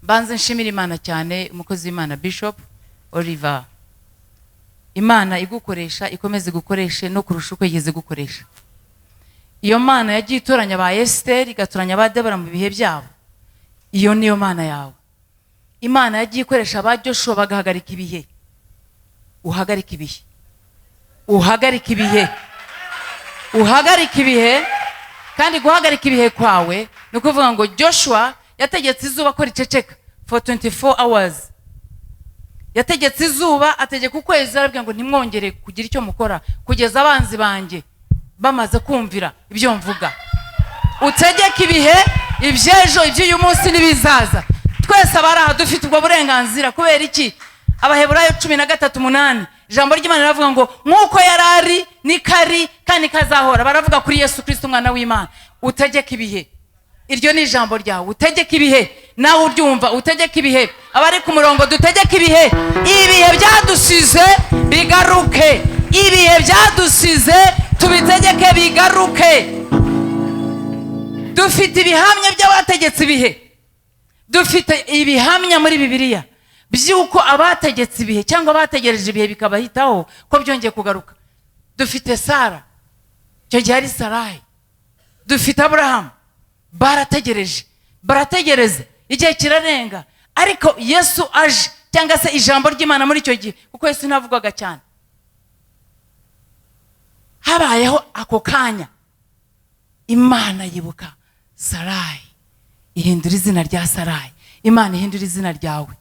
Mbanze nshimira Imana cyane umukozi w'Imana Bishop Oliver. Imana igukoresha ikomeze gukoresha no kurusha uko yigeze gukoresha. Iyo Mana yagiye itoranya ba Esther igatoranya ba Debora mu bihe byabo. Iyo niyo Mana yawe. Imana yagiye ikoresha ba Joshua bagahagarika ibihe. Uhagarika ibihe. Uhagarika ibihe. Uhagarika ibihe. Kandi guhagarika ibihe kwawe ni ukuvuga ngo Joshua yategetse izuba ko riceceka for 24 hours. Yategetse izuba, ategeka ukwezi, arabwira ngo ntimwongere kugira icyo mukora kugeza abanzi banjye bamaze kumvira ibyo mvuga. Utegeka ibihe, ibyejo, iby'uyu munsi n'ibizaza. Twese abaraha dufite ubwo burenganzira. Kubera iki? Abaheburayo 13:8 ijambo ry'Imana riravuga ngo nkuko yarari nikari kandi kazahora. Baravuga kuri Yesu Kristo umwana w'Imana. Utegeka ibihe. Iryo ni ijambo ryawe. Utegeka ibihe. Nawe uryumva utegeka ibihe. Abari ku murongo dutegeka ibihe. Ibihe byadusize bigaruke. Ibihe byadusize tubitegeke bigaruke. Dufite ibihamya by'abategetse ibihe. Dufite ibihamya muri Bibiliya byuko abategetse ibihe cyangwa abategereje ibihe bikabahitaho ko byongeye kugaruka. Dufite Sara, cyo gihe ari Sarai. Dufite Abraham, barategereje, barategereza, igihe kirarenga, ariko Yesu aje cyangwa se ijambo ry'Imana muri icyo gihe, kuko Yesu ntavugaga cyane, habayeho ako kanya Imana yibuka Sarai, ihindura izina rya Sarai. Imana ihindura izina ryawe.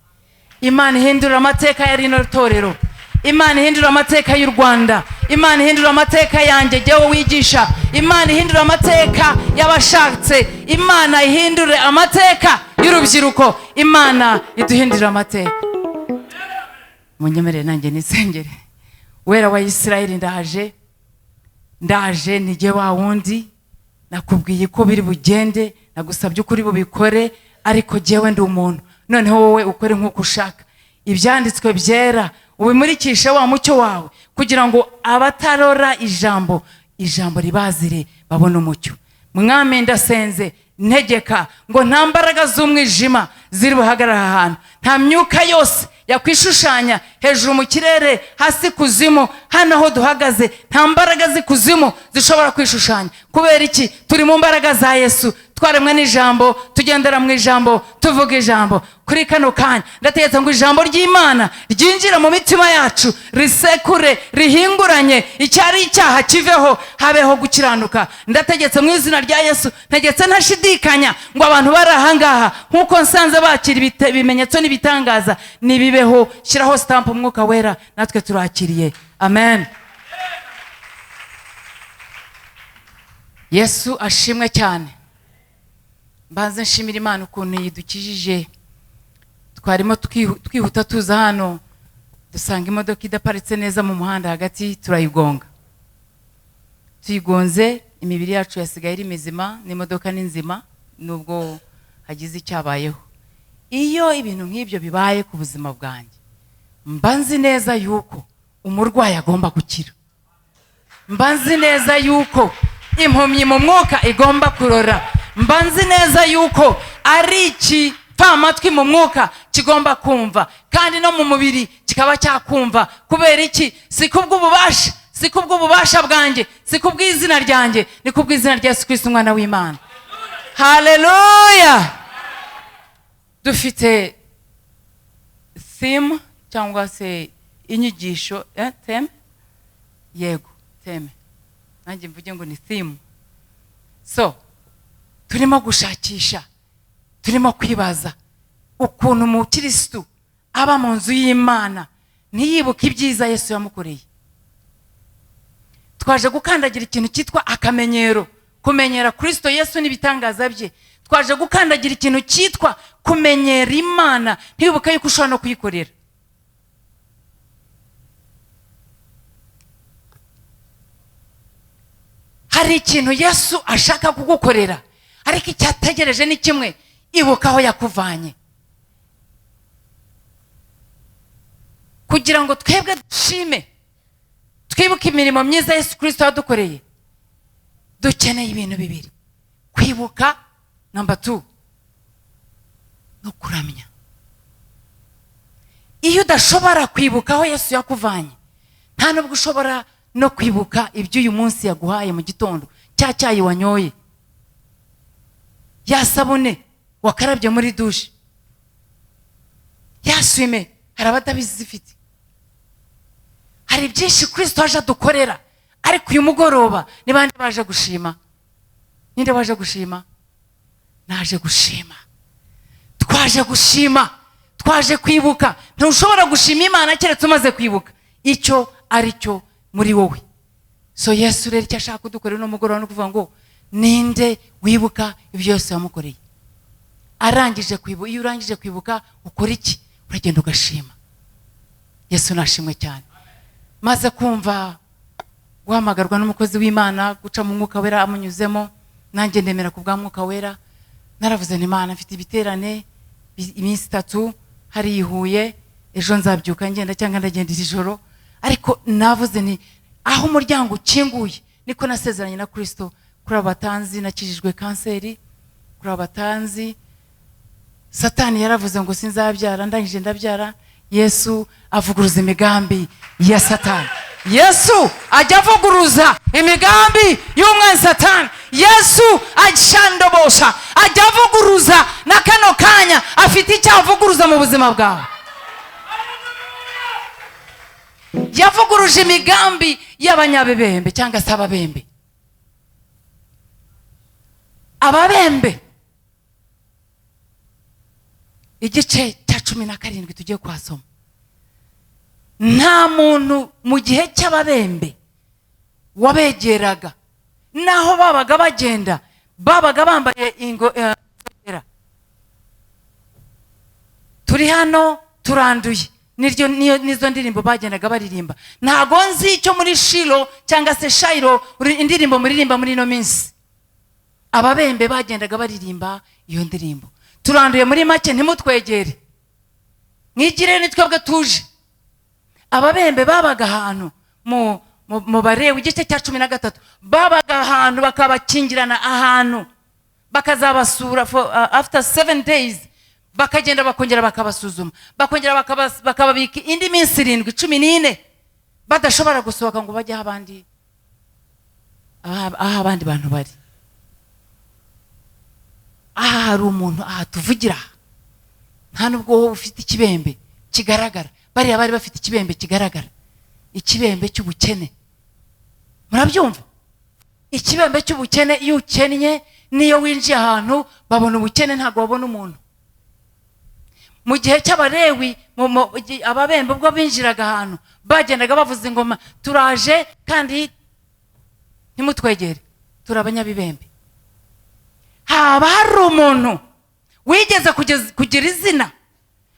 Imana ihindura amateka ya rino torero. Imana ihindura amateka y'u Rwanda. Imana ihindura amateka yanjye jyewe wigisha. Imana ihindura amateka y'abashatse. Imana ihindure amateka y'urubyiruko. Imana iduhindura amateka. Munyemerere nanjye nisengere. Wera wa Isirayeli ndaje nige wa wundi nakubwiye ko biri bugende, nagusabye ukuri bubikore, ariko jyewe ndi umuntu. Noneho wowe ukore nk'uko ushaka. Ibyanditswe byera ubimurikishe wa mucyo wawe kugira ngo abatarora ijambo ribazire babone umucyo. Mwami ndasenze ntegeka ngo nta mbaraga z'umwijima ziri buhagarara ahantu, nta myuka yose yakwishushanya hejuru mu kirere, hasi kuzimu, hano aho duhagaze nta mbaraga zikuzimu zishobora kwishushanya. Kubera iki? Turi mu mbaraga za Yesu, twaremwe n'ijambo, tugendera mu ijambo, tuvuga ijambo. Kuri kano kanya ndategetse ngo ijambo ry'Imana ryinjira mu mitima yacu, risekure, rihinguranye, icyari icyaha kiveho, habeho gukiranuka. Ndategetse mu izina rya Yesu, ntegetse ntashidikanya ngo abantu bari ahangaha nk'uko nsanze bakira ibimenyetso n'ibitangaza nibibeho. Shyiraho stamp umwuka wera, natwe turakiriye. Amen. Yesu ashimwe cyane. Mbanze nshimira Imana ukuntu yidukijije. Twarimo twihuta tuza hano, dusanga imodoka idaparitse neza mu muhanda hagati, turayigonga. Tuyigonze, imibiri yacu yasigaye iri mizima, n'imodoka ni nzima nubwo hagize icyabayeho. Iyo ibintu nk'ibyo bibaye ku buzima bwanjye, mbanzi neza yuko umurwayi agomba gukira. Mbanzi neza yuko impumyi mu mwuka igomba kurora. Mbanzi neza yuko ari ikipfamatwi mu mwuka kigomba kumva, kandi no mu mubiri kikaba cyakumva. Kubera iki? Si kubw'ububasha, si kubw'ububasha bwanjye, si kubw'izina ryanjye, ni kubw'izina rya Yesu Kristo umwana w'Imana. Haleluya. Dufite theme cyangwa se inyigisho, theme? Yego, theme. Nanjye mvuge ngo ni theme. So, turimo gushakisha, turimo kwibaza ukuntu umukristo aba mu nzu y'Imana ntiyibuke ibyiza Yesu yamukoreye. Twaje gukandagira ikintu cyitwa akamenyero, kumenyera Kristo Yesu n'ibitangaza bye. Twaje gukandagira ikintu cyitwa kumenyera Imana, ntiwibuke yuko ushobora no kuyikorera. Hari ikintu Yesu ashaka kugukorera, ariko icyategereje ni kimwe: ibuka aho yakuvanye. Kugira ngo twebwe dushime, twibuke imirimo myiza Yesu Kristo yadukoreye, dukeneye ibintu bibiri: kwibuka, number 2, no kuramya. iyo udashobora kwibuka aho Yesu yakuvanye, nta nubwo ushobora no kwibuka ibyo uyu munsi yaguhaye mu gitondo, cya cyayi wanyoye, ya sabune wakarabye muri dushe, ya swime hari abatabizi zifite. Hari byinshi Kristo aje dukorera, ariko uyu mugoroba ni bande baje gushima? Ninde waje gushima? Naje gushima. Twaje gushima, twaje kwibuka. Ntushobora gushima Imana keretse umaze kwibuka icyo ari cyo muri wowe. So Yesu rero icyo ashaka kudukorera no mugoroba no kuvuga ngo ninde wibuka ibyo Yesu yamukoreye. Arangije kwibuka, iyo urangije kwibuka ukora iki? Uragenda ugashima. Yesu nashimwe cyane. Maze kumva guhamagarwa n'umukozi w'Imana guca mu mwuka wera amunyuzemo, nanjye ndemera ku bwa mwuka wera. Naravuze nti Imana, mfite ibiterane iminsi 3 hari Ihuye, ejo nzabyuka ngenda cyangwa ndagenda ijoro, ariko navuze ni aho umuryango ukinguye niko nasezeranye na Kristo. Kuri abatanzi nakijijwe kanseri, kuri abatanzi Satani yaravuze ngo sinzabyara, ndangije ndabyara. Yesu avuguruza imigambi ya Satani. Yesu ajya avuguruza imigambi y'umwanzi Satani. Yesu ajandobosha, ajya avuguruza na kano kanya afite icyo avuguruza mu buzima bwawe. Yavuguruje imigambi y'abanyabebembe cyangwa se ababembe. Ababembe igice cya 17 tugiye kwasoma. Nta muntu mu gihe cy'ababembe wabegeraga, naho babaga bagenda babaga bambaye ingofero. Turi hano turanduye, nizo ndirimbo bagendaga baririmba. Ntago nzi icyo muri Shilo cyangwa se Shairo indirimbo muririmba muri no minsi. Ababembe bagendaga baririmba iyo ndirimbo. Turanduye muri make ntimutwegere, mwigire nitwebwe tuje. Ababembe babaga ahantu mu Barewi igice cya 13, babaga ahantu bakabakingirana ahantu, bakazabasura after 7 days, bakagenda bakongera bakabasuzuma, bakongera bakababika indi minsi 14 badashobora gusohoka ngo bajye abandi abandi bantu bari. Hari umuntu tuvugira, nta nubwo wowe ufite ikibembe kigaragara, bari abari bafite ikibembe kigaragara, ikibembe cy'ubukene. Murabyumva? Ikibembe cy'ubukene, iyo ukennye niyo winjiye ahantu babona ubukene, ntago babona umuntu. Mu gihe cy'Abarewi ababembe ubwo binjiraga ahantu bagendaga bavuza ingoma, turaje kandi ntimutwegere, turi abanyabibembe. Haba hari umuntu wigeze kugira izina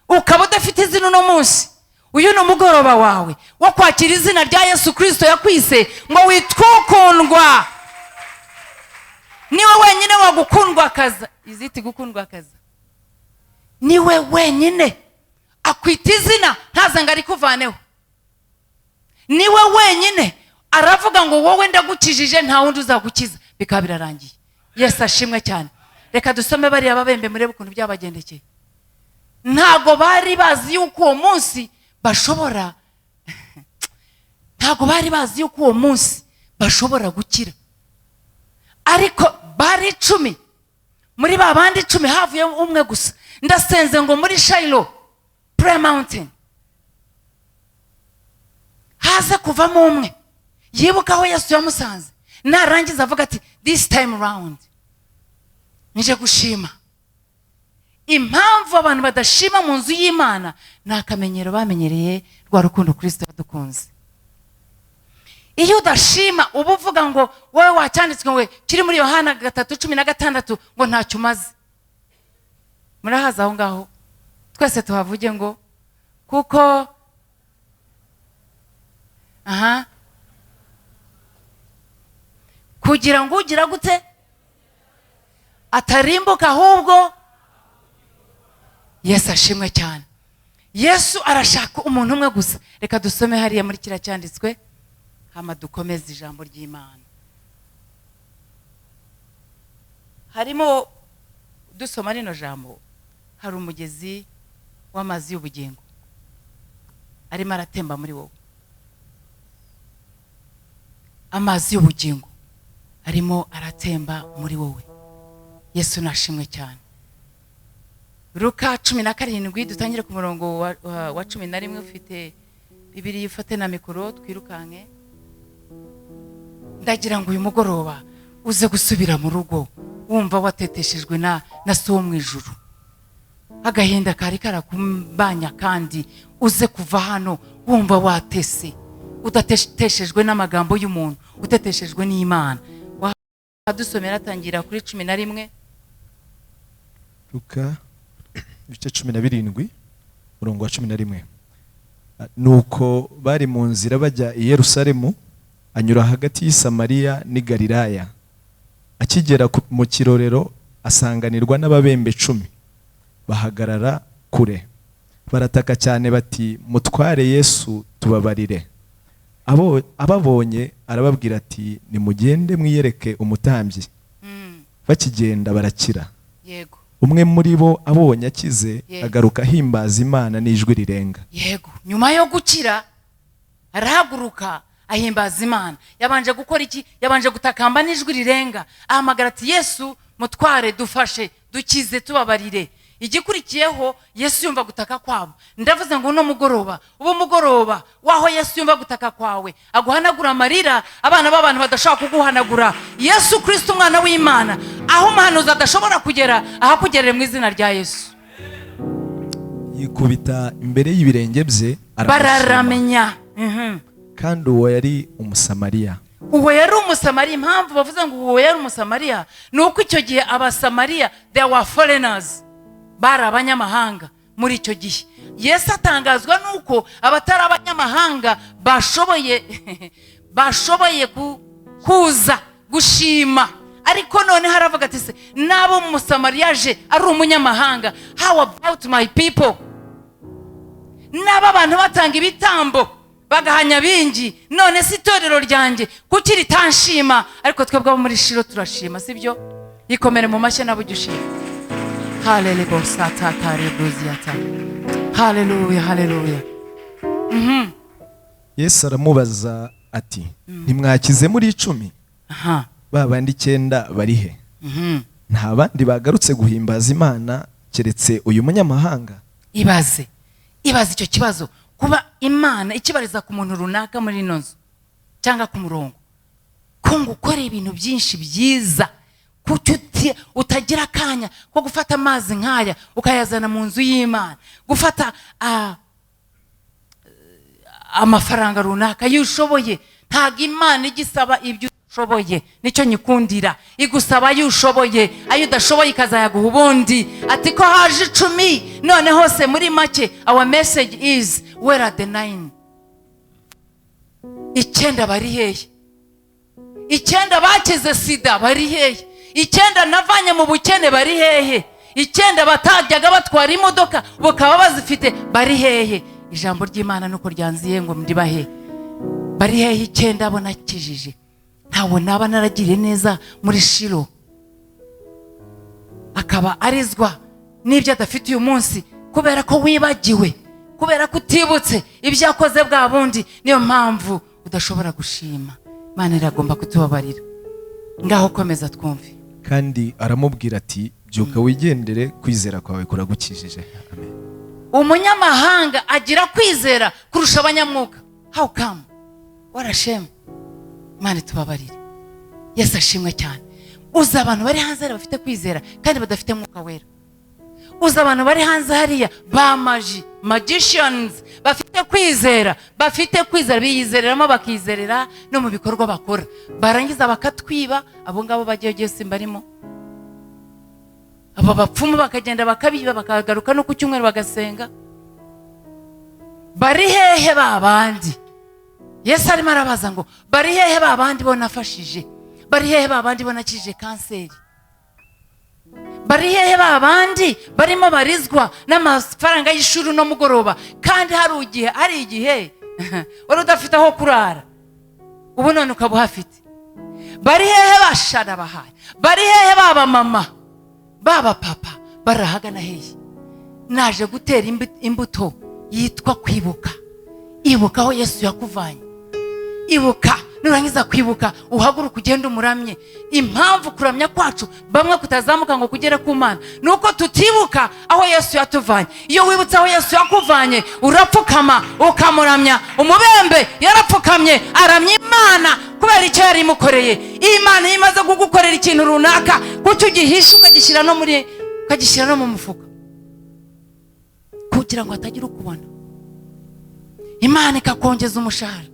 ukaba udafite izina uno munsi, uyu ni umugoroba wawe wo kwakira izina rya Yesu Kristo yakwise ngo witwe ukundwa. Niwe wenyine wagukundwa kaza, iziti gukundwa kaza. Niwe wenyine akwita izina ntazanga ari kuvaneho. Niwe wenyine aravuga ngo wowe ndagukijije, nta wundi uzagukiza, bikaba birarangiye. Yesu ashimwe cyane. Reka dusome bari ababembe murebe ukuntu byabagendekeye. Ntago bari bazi yuko uwo munsi bashobora ntago bari bazi yuko uwo munsi bashobora gukira. Ariko bari 10, muri babandi 10 havuye umwe gusa. Ndasenze ngo muri Shiloh Prayer Mountain haza kuvamo umwe yibuka aho Yesu yamusanze, narangiza avuga ati this time round nije gushima. Impamvu abantu badashima mu nzu y'Imana ni akamenyero bamenyereye rwa rukundo Kristo yadukunze. Iyo udashima uba uvuga ngo wowe wacyanditswe ngo kiri muri Yohana 3:16 ngo ntacyo umaze. Murahaza aho ngaho twese tuhavuge ngo kuko kugira ngo ugira gute atarimbuka ahubwo. Yesu ashimwe cyane. Yesu arashaka umuntu umwe gusa. Reka dusome hariya muri kira cyanditswe, hama dukomeze ijambo ry'Imana. Harimo dusoma rino jambo, hari umugezi w'amazi y'ubugingo. arimo aratemba muri wowe. Amazi y'ubugingo arimo aratemba muri wowe. Yesu nashimwe cyane. Luka 17 dutangire ku murongo wa 11. Ufite Bibiliya ufate na mikoro twirukanke. Ndagira ngo uyu mugoroba uze gusubira mu rugo wumva wateteshejwe na so mu ijuru. Agahinda kari karakumbanya kandi uze kuva hano wumva watese, udateshejwe n'amagambo y'umuntu, uteteshejwe n'Imana. Wadusomera tangira kuri 11. Luka ibice 17 murongo wa 11. Nuko bari mu nzira bajya i Yerusalemu, anyura hagati y'Isamariya n'i Galilaya. Akigera mu kirorero asanganirwa n'ababembe 10 bahagarara kure, barataka cyane bati, mutware Yesu tubabarire. Ababonye arababwira ati, nimugende mwiyereke umutambyi. Bakigenda barakira. Yego. Umwe muri bo abonye akize agaruka ahimbaza Imana n'ijwi rirenga. Yego. Nyuma yo gukira arahaguruka ahimbaza Imana. Yabanje gukora iki? Yabanje gutakamba n'ijwi rirenga, ahamagara ati, Yesu mutware dufashe, dukize tubabarire. Igikurikiyeho Yesu yumva gutaka kwabo. Ndavuze ngo no mugoroba, ubu mugoroba waho Yesu yumva gutaka kwawe, aguhanagura amarira abana b'abantu badashaka kuguhanagura. Yesu Kristo umwana w'Imana, aho umuhanuzi adashobora kugera ahakugerere mu izina rya Yesu. Yikubita imbere y'ibirenge bye bararamenya. Kandi uwo yari Umusamariya. Uwo yari Umusamariya. Impamvu bavuze ngo uwo yari Umusamariya nuko icyo gihe Abasamariya they were foreigners, bari abanyamahanga muri icyo gihe. Yesu atangazwa nuko abatari abanyamahanga bashoboye kuza gushima. Ariko none haravuga ati, se nabo Umusamariya je ari umunyamahanga, how about my people? Naba abantu batanga ibitambo bagahanya bingi, none si itorero ryanjye kuki ritanshima? Ariko twebwe abo muri Shilo turashima, sibyo? Yikomere mu mashyi nabo ushima. Hallelujah, hallelujah, hallelujah. Yesu aramubaza ati, ntimwakize muri 10? Ba bandi 9 bari he? Nta bandi bagarutse guhimbaza Imana keretse uyu munyamahanga? Ibaze icyo kibazo, kuba Imana ikibariza ku muntu runaka muri inozo cyangwa ku murongo, ko ngukora ibintu byinshi byiza, kuki utagira akanya ko gufata amazi nkaya ukayazana mu nzu y'Imana, gufata amafaranga runaka yushoboye. Ntago Imana igisaba ibyo ushoboye, nicyo nyikundira. Igusaba yushoboye, ayo udashoboye ikazayaguha ubundi. Ati ko haje 10 none hose muri make, our message is where are the 9? 9 bari hehe? 9 bakize sida bari hehe? 9 navanye mu bukene bari hehe? 9 batajyaga batwara imodoka bakaba bazifite bari hehe? Ijambo ry'Imana nuko ryanziye ngo ndibahe bari hehe? 9 abo nakijije. Ntawe naba naragiriye neza muri Shilo akaba arizwa n'ibyo adafite uyu munsi, kubera ko wibagiwe, kubera ko utibutse ibyo yakoze bwa bundi. Niyo mpamvu udashobora gushima. Imana iragomba kutubabarira. Ngaho komeza twumve. Kandi aramubwira ati, byuka wigendere, kwizera kwawe kuragukijije. Amen. Umunyamahanga agira kwizera kurusha abanyamwuka. How come? What a shame. Imana tubabarire. Yesu ashimwe cyane. Uza abantu bari hanze bafite kwizera kandi badafite mwuka wera. Uza abantu bari hanze hariya ba magicians bafite kwizera, biyizereramo bakizerera no mu bikorwa bakora. Barangiza bakatwiba, abo ngabo bagiye simbarimo. Abo bapfumu bakagenda bakabiba bakagaruka no ku cyumweru bagasenga. Bari hehe babandi? Yesu arimo arabaza ngo bari hehe babandi bo nafashije? Bari hehe babandi bo nakije kanseri? Bari hehe babandi barimo barizwa n'amafaranga y'ishuri no mugoroba kandi hari igihe wari udafite aho kurara, ubu none ukaba uhafite? Bari hehe bashara bahaye? Bari hehe baba mama baba papa? Barahagana hehe? Naje gutera imbuto yitwa kwibuka. ibuka aho Yesu yakuvanye. Ibuka, nurangiza kwibuka uhaguruka ugenda umuramye. Impamvu kuramya kwacu bamwe kutazamuka ngo kugere ku Mana nuko tutibuka aho Yesu yatuvanye. Iyo wibutse aho Yesu yakuvanye urapfukama ukamuramya. Umubembe yarapfukamye aramya Imana kubera icyo yari imukoreye. Imana imaze kugukorera ikintu runaka kucyo ugihisha ukagishyira no mu mufuka kugira ngo atagira ukubona. Imana ikakongeza umushahara.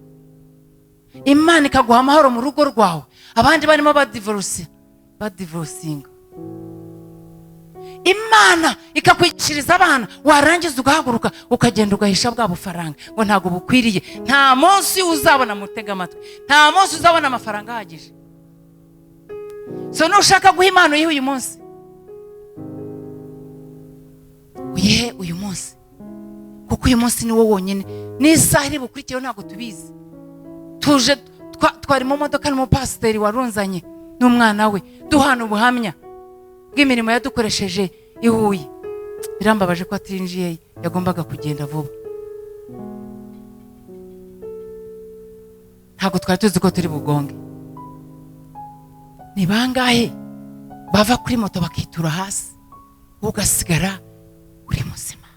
Imana ikaguha amahoro mu rugo rwawe. Abandi barimo badivorcinga. Imana ikakwigishiriza abana, warangiza ugahaguruka ukagenda ugahisha bwa bufaranga ngo ntago bukwiriye. Nta munsi uzabona mutega amatwi, nta munsi uzabona amafaranga ahagije. So nushaka guha Imana uyihe uyu munsi, uyihe uyu munsi, kuko uyu munsi ni wo wonyine. N'isaha iri bukurikiyeho ntago tubizi. Tuje twari mu modoka n'umupasiteri warunzanye n'umwana we duhana ubuhamya bw'imirimo yadukoresheje i Huye. Birambabaje ko atinjiye, yagombaga kugenda vuba. Ntabwo twari tuzi ko turi bugonge. Ni bangahe bava kuri moto bakitura hasi ugasigara uri muzima?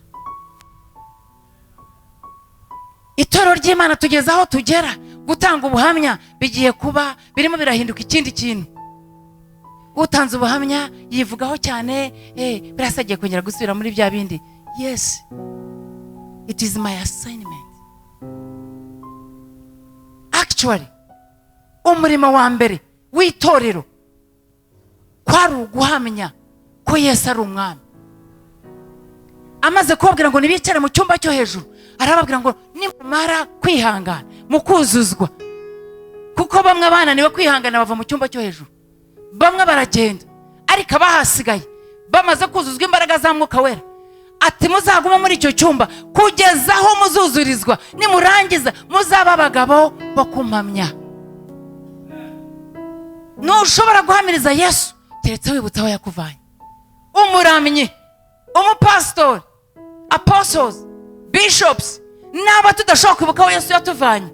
Itoro ry'Imana tugeze aho tugera gutanga ubuhamya bigiye kuba birimo birahinduka ikindi kintu. Utanze ubuhamya yivugaho cyane, birasagiye kongera gusubira muri bya bindi. Yes, it is my assignment. Actually, umurimo wa mbere w'itorero kwari uguhamya ko Yesu ari umwami. Amaze kubabwira ngo nibicare mu cyumba cyo hejuru, arababwira ngo nimara kwihangana mukuzuzwa, kuko bamwe bananiwe kwihangana bava mu cyumba cyo hejuru. Bamwe baragenda, ariko abahasigaye bamaze kuzuzwa imbaraga za Mwuka Wera, ati muzaguma muri icyo cyumba kugeza aho muzuzurizwa. Nimurangiza muzaba abagabo bo kumpamya. Ntushobora guhamiriza Yesu keretse wibutse aho yakuvanye. Umuramyi, umupastori, apostles, bishops, naba tudashobora kwibuka aho Yesu yatuvanye,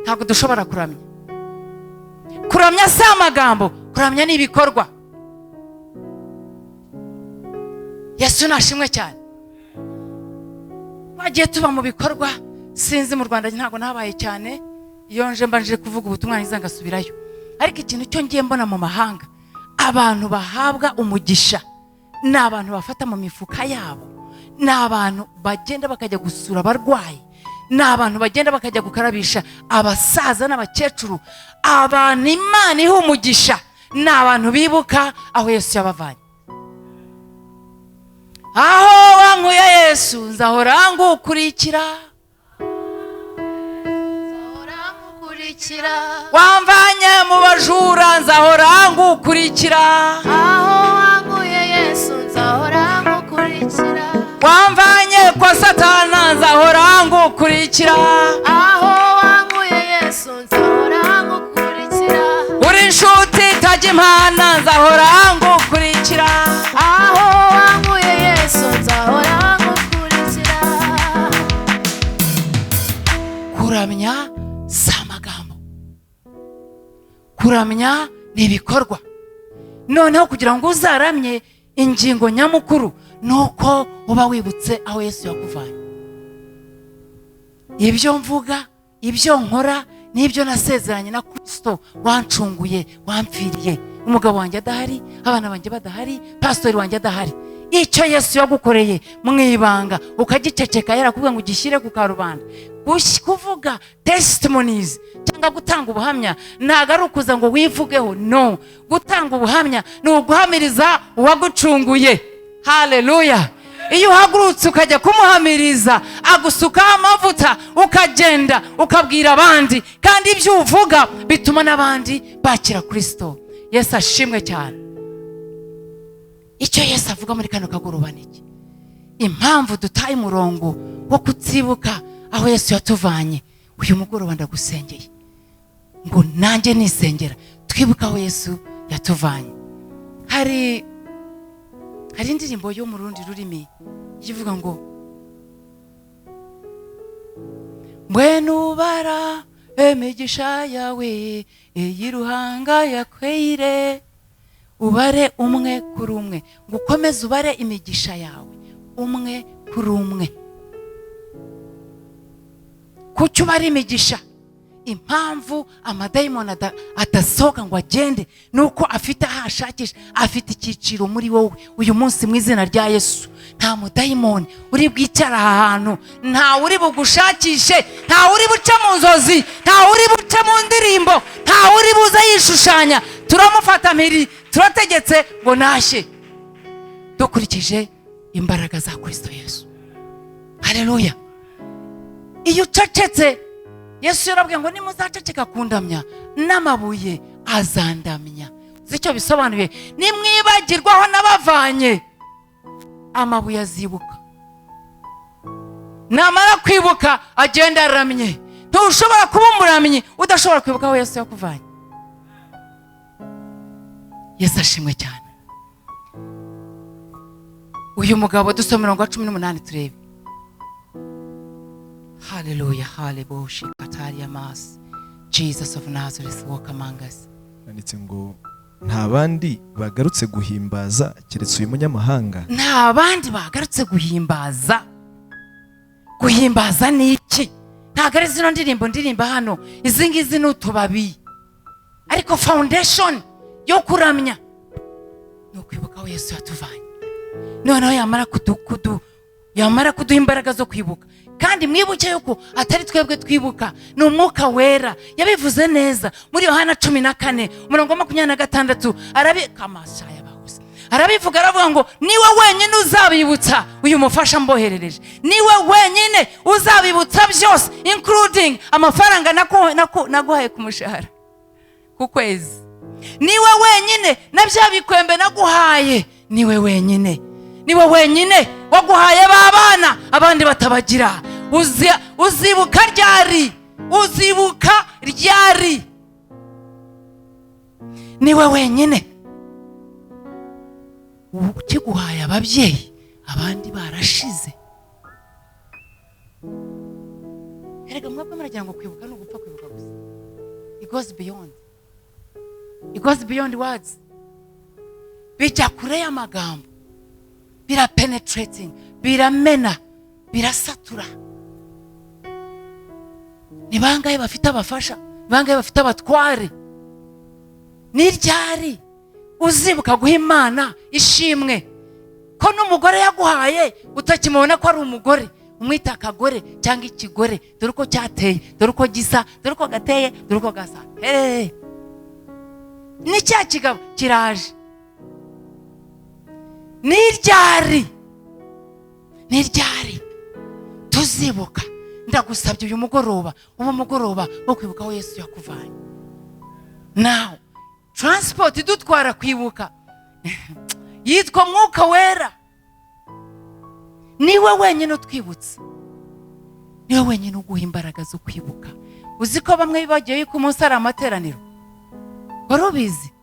ntabwo dushobora kuramya. Kuramya si amagambo, kuramya ni ibikorwa. Yesu nashimwe cyane. Bagiye tuba mu bikorwa, sinzi mu Rwanda ntabwo nabaye cyane. Iyo nje mbanje kuvuga ubutumwa niza ngasubirayo. Ariko ikintu cyo ngiye mbona mu mahanga, abantu bahabwa umugisha ni abantu bafata mu mifuka yabo, ni abantu bagenda bakajya gusura abarwayi, ni abantu bagenda bakajya gukarabisha abasaza n'abakecuru. Abantu Imana iha umugisha ni abantu bibuka aho Yesu yabavanye. Aho wankuye Yesu nzahora ngukurikira, wamvanye mu bajura nzahora ngukurikira. Aho wankuye Yesu nzahora ngukurikira, wamvanye kwa Satana nzahora ngukurikira. Aho wankuye Yesu nzahora ngukurikira, uri inshuti itajya impana nzahora ngukurikira. Aho wankuye Yesu nzahora ngukurikira. Kuramya si amagambo, kuramya ni ibikorwa. Noneho kugira ngo uzaramye, ingingo nyamukuru nuko uba wibutse aho Yesu yakuvanye. Ibyo mvuga, ibyo nkora, n'ibyo nasezeranye na Kristo wancunguye, wampfiriye. Umugabo wanjye adahari, abana banjye badahari, pastori wanjye adahari. Icyo Yesu yagukoreye mu ibanga ukagiceceka, yarakubwiye ngo ugishyire ku karubanda. Kuvuga testimonies cyangwa gutanga ubuhamya ntago ari ukuza ngo wivugeho. No, gutanga ubuhamya ni uguhamiriza uwagucunguye. Haleluya. Iyo uhagurutse ukajya kumuhamiriza, agusukaho amavuta, ukagenda ukabwira abandi, kandi ibyo uvuga bituma n'abandi bakira Kristo. Yesu ashimwe cyane. Icyo Yesu avuga muri kano kagoroba niki? Impamvu dutaye umurongo wo kutsibuka aho Yesu yatuvanye. Uyu mugoroba ndagusengeye ngo nanjye nisengera twibuka aho Yesu yatuvanye. Hari indirimbo yo mu rundi rurimi ivuga ngo mbwenu ubara imigisha yawe y'iruhanga yakweyire, ubare umwe kuri umwe, ngo ukomeze ubare imigisha yawe umwe kuri umwe. Kuki ubara imigisha? Impamvu amadayimoni adasohoka ngo agende nuko afite aho ashakisha, afite icyiciro muri wowe. Uyu munsi mu izina rya Yesu nta mudayimoni uri bwicara aha hantu, nta uri bugushakishe, nta uri buce mu nzozi, nta uri buce mu ndirimbo, nta uri buza yishushanya. Turamufata mpiri, turategetse ngo nashye dukurikije imbaraga za Kristo Yesu. Haleluya. Iyo ucecetse, Yesu yarabwiye ngo nimuzaceceka kundamya n'amabuye azandamya. Zicyo bisobanuye, nimwibagirwaho n'abavanye, amabuye azibuka. Namara kwibuka agenda aramye. Ntushobora kuba umuramyi udashobora kwibuka aho Yesu yakuvanye. Yesu ashimwe cyane. Uyu mugabo dusoma 18 turebe. Hallelujah, hallelujah, Kataria Mas. Jesus of Nazareth walk among us. Nanditse ngo nta bandi bagarutse guhimbaza keretse uyu munyamahanga. Nta bandi bagarutse guhimbaza. Guhimbaza ni iki? Ntago ari zino ndirimba hano, izi ngizi n'utubabi. Ariko foundation yo kuramya no kwibuka aho Yesu yatuvanye. Noneho yamara kuduha imbaraga zo kwibuka. Kandi mwibuke yuko atari twebwe twibuka, ni umwuka wera. Yabivuze neza muri Yohana 14:26 arabivuga, aravuga ngo niwe wenyine uzabibutsa uyu mufasha mboherereje. Niwe wenyine uzabibutsa byose, including amafaranga naguhaye ku mushahara ku kwezi. Niwe wenyine na bya bikwembe naguhaye. Niwe wenyine waguhaye babana abandi batabagira. Uzibuka ryari. Niwe wenyine ukiguhaye ababyeyi abandi barashize. Erega mwebwe muragira ngo kwibuka no gupfa kwibuka gusa. It goes beyond words. Bijya kure y'amagambo, bira penetrating, biramena, birasatura. Ni bangahe bafite abafasha, bangahe bafite abatware. Ni ryari uzibuka guha Imana ishimwe ko n'umugore yaguhaye utakimubona ko ari umugore, umwita akagore cyangwa ikigore, dore uko cyateye, dore uko gisa, dore uko gateye, dore uko gasa. Ni cya kigabo kiraje. Ni ryari tuzibuka? Ndagusabye uyu mugoroba wo kwibuka aho Yesu yakuvanye. Now transport idutwara kwibuka yitwa mwuka wera. Niwe wenyine utwibutsa, niwe wenyine uguha imbaraga zo kwibuka. Uzi ko bamwe bibagiye yuko umunsi ari amateraniro? Warubizi?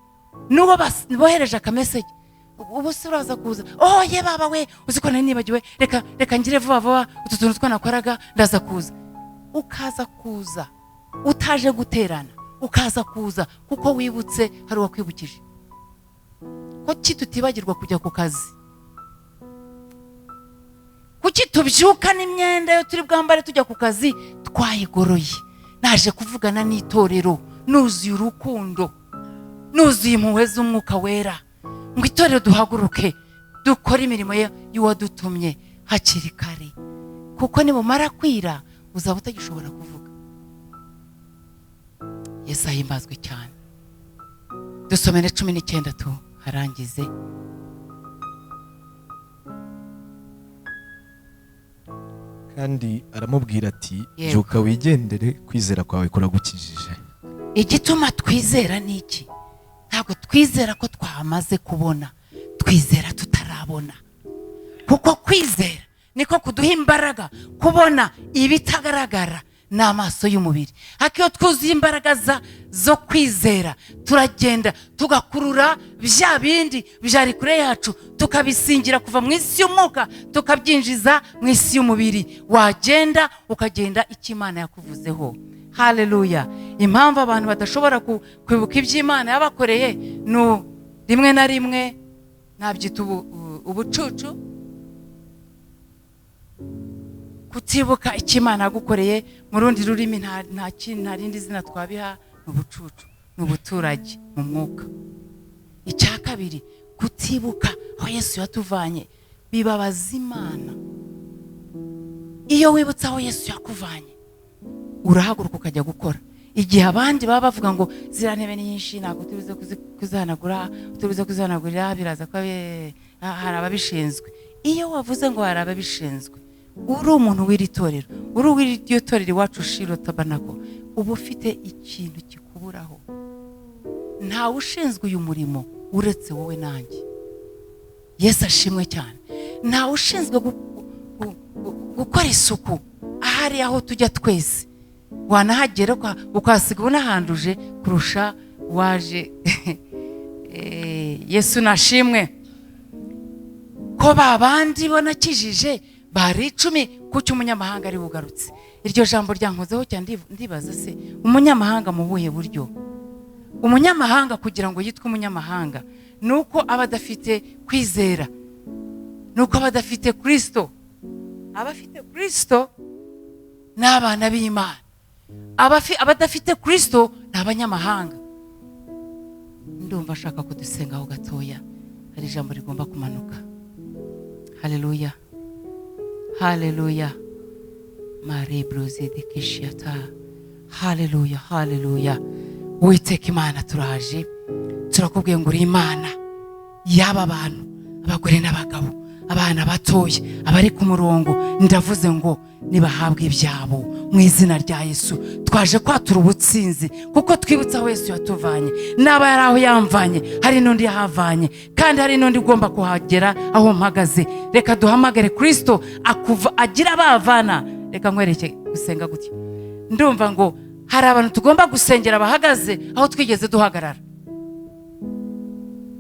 Nuwo bohereje akameseje, ubu suraza kuza, ye baba we, uzi ko nari nibagiwe, reka ngire vuba utu tuntu twanakoraga ndaza kuza. Ukaza kuza utaje guterana, ukaza kuza kuko wibutse hari wakwibukije. Kuki tutibagirwa kujya ku kazi? Kuki tubyuka n'imyenda yo turi bwambare tujya ku kazi twayigoroye? Naje kuvugana n'itorero, nuzuye urukundo, nuzuye impuhwe z'umwuka wera, ngo itorero duhaguruke dukora imirimo y'uwadutumye hakiri kare, kuko nibumara kwira uzaba utagishobora kuvuga. Yesu ahimbazwe cyane. Dusomere 19 tu harangize. Kandi aramubwira ati byuka wigendere, kwizera kwawe kuragukijije. Igituma twizera niki? Ntabwo twizera ko twamaze kubona, twizera tutarabona. Kuko kwizera niko kuduha imbaraga kubona ibitagaragara n'amaso y'umubiri. Ariko iyo twuzuye imbaraga zo kwizera, turagenda tugakurura bya bindi byari kure yacu, tukabisingira kuva mu isi y'umwuka tukabyinjiza mu isi y'umubiri. Wagenda ukagenda icyo Imana yakuvuzeho. Haleluya. Impamvu abantu badashobora kwibuka iby'Imana yabakoreye no rimwe na rimwe nabyita ubucucu, kutibuka icyo Imana yagukoreye. Mu rundi rurimi nta rindi zina twabiha, n'ubucucu, n'ubuturage mu mwuka. Icya kabiri, kutibuka aho Yesu yatuvanye bibabaza Imana. Iyo wibutse aho Yesu yakuvanye, urahaguruka ukajya gukora. Igihe abandi baba bavuga ngo zira ntebe ni nyinshi, ntabwo tubize kuzihanagura, tubize kuzihanagurira, biraza ko hari ababishinzwe. Iyo wavuze ngo hari ababishinzwe, uri umuntu w'iri torero, uri w'iryo torero iwacu Shilo Tabanako, uba ufite ikintu kikuburaho. Ntawe ushinzwe uyu murimo uretse wowe nanjye. Yesu ashimwe cyane. Ntawe ushinzwe gukora isuku ahari aho tujya twese. Wanahagera ukasiga unahanduje kurusha waje. Yesu nashimwe. Ko babandi bonakijije bari 10 kuki umunyamahanga ari bugarutse. Iryo jambo ryankozeho cyane, ndibaza se umunyamahanga mu buhe buryo? Umunyamahanga kugira ngo yitwe umunyamahanga nuko aba adafite kwizera, nuko aba adafite Kristo. Abafite Kristo n'abana b'Imana, abadafite Kristo n'abanyamahanga. Ndumva ashaka kudusengaho gatoya, hari ijambo rigomba kumanuka. Haleluya, haleluya. Mari bruze de kishiata. Haleluya, haleluya. Uwiteka Imana, turaje turakubwiye ngo uri Imana y'aba bantu, abagore n'abagabo, abana batoya, abari ku murongo. Ndavuze ngo nibahabwe ibyabo mu izina rya Yesu. Twaje kwatura ubutsinzi kuko twibutsa aho Yesu yatuvanye. Naba yari aho yamvanye, hari n'undi yahavanye, kandi hari n'undi ugomba kuhagera aho mpagaze. Reka duhamagare Kristo agira abavana. Reka nkwereke gusenga gutya. Ndumva ngo hari abantu tugomba gusengera bahagaze aho twigeze duhagarara.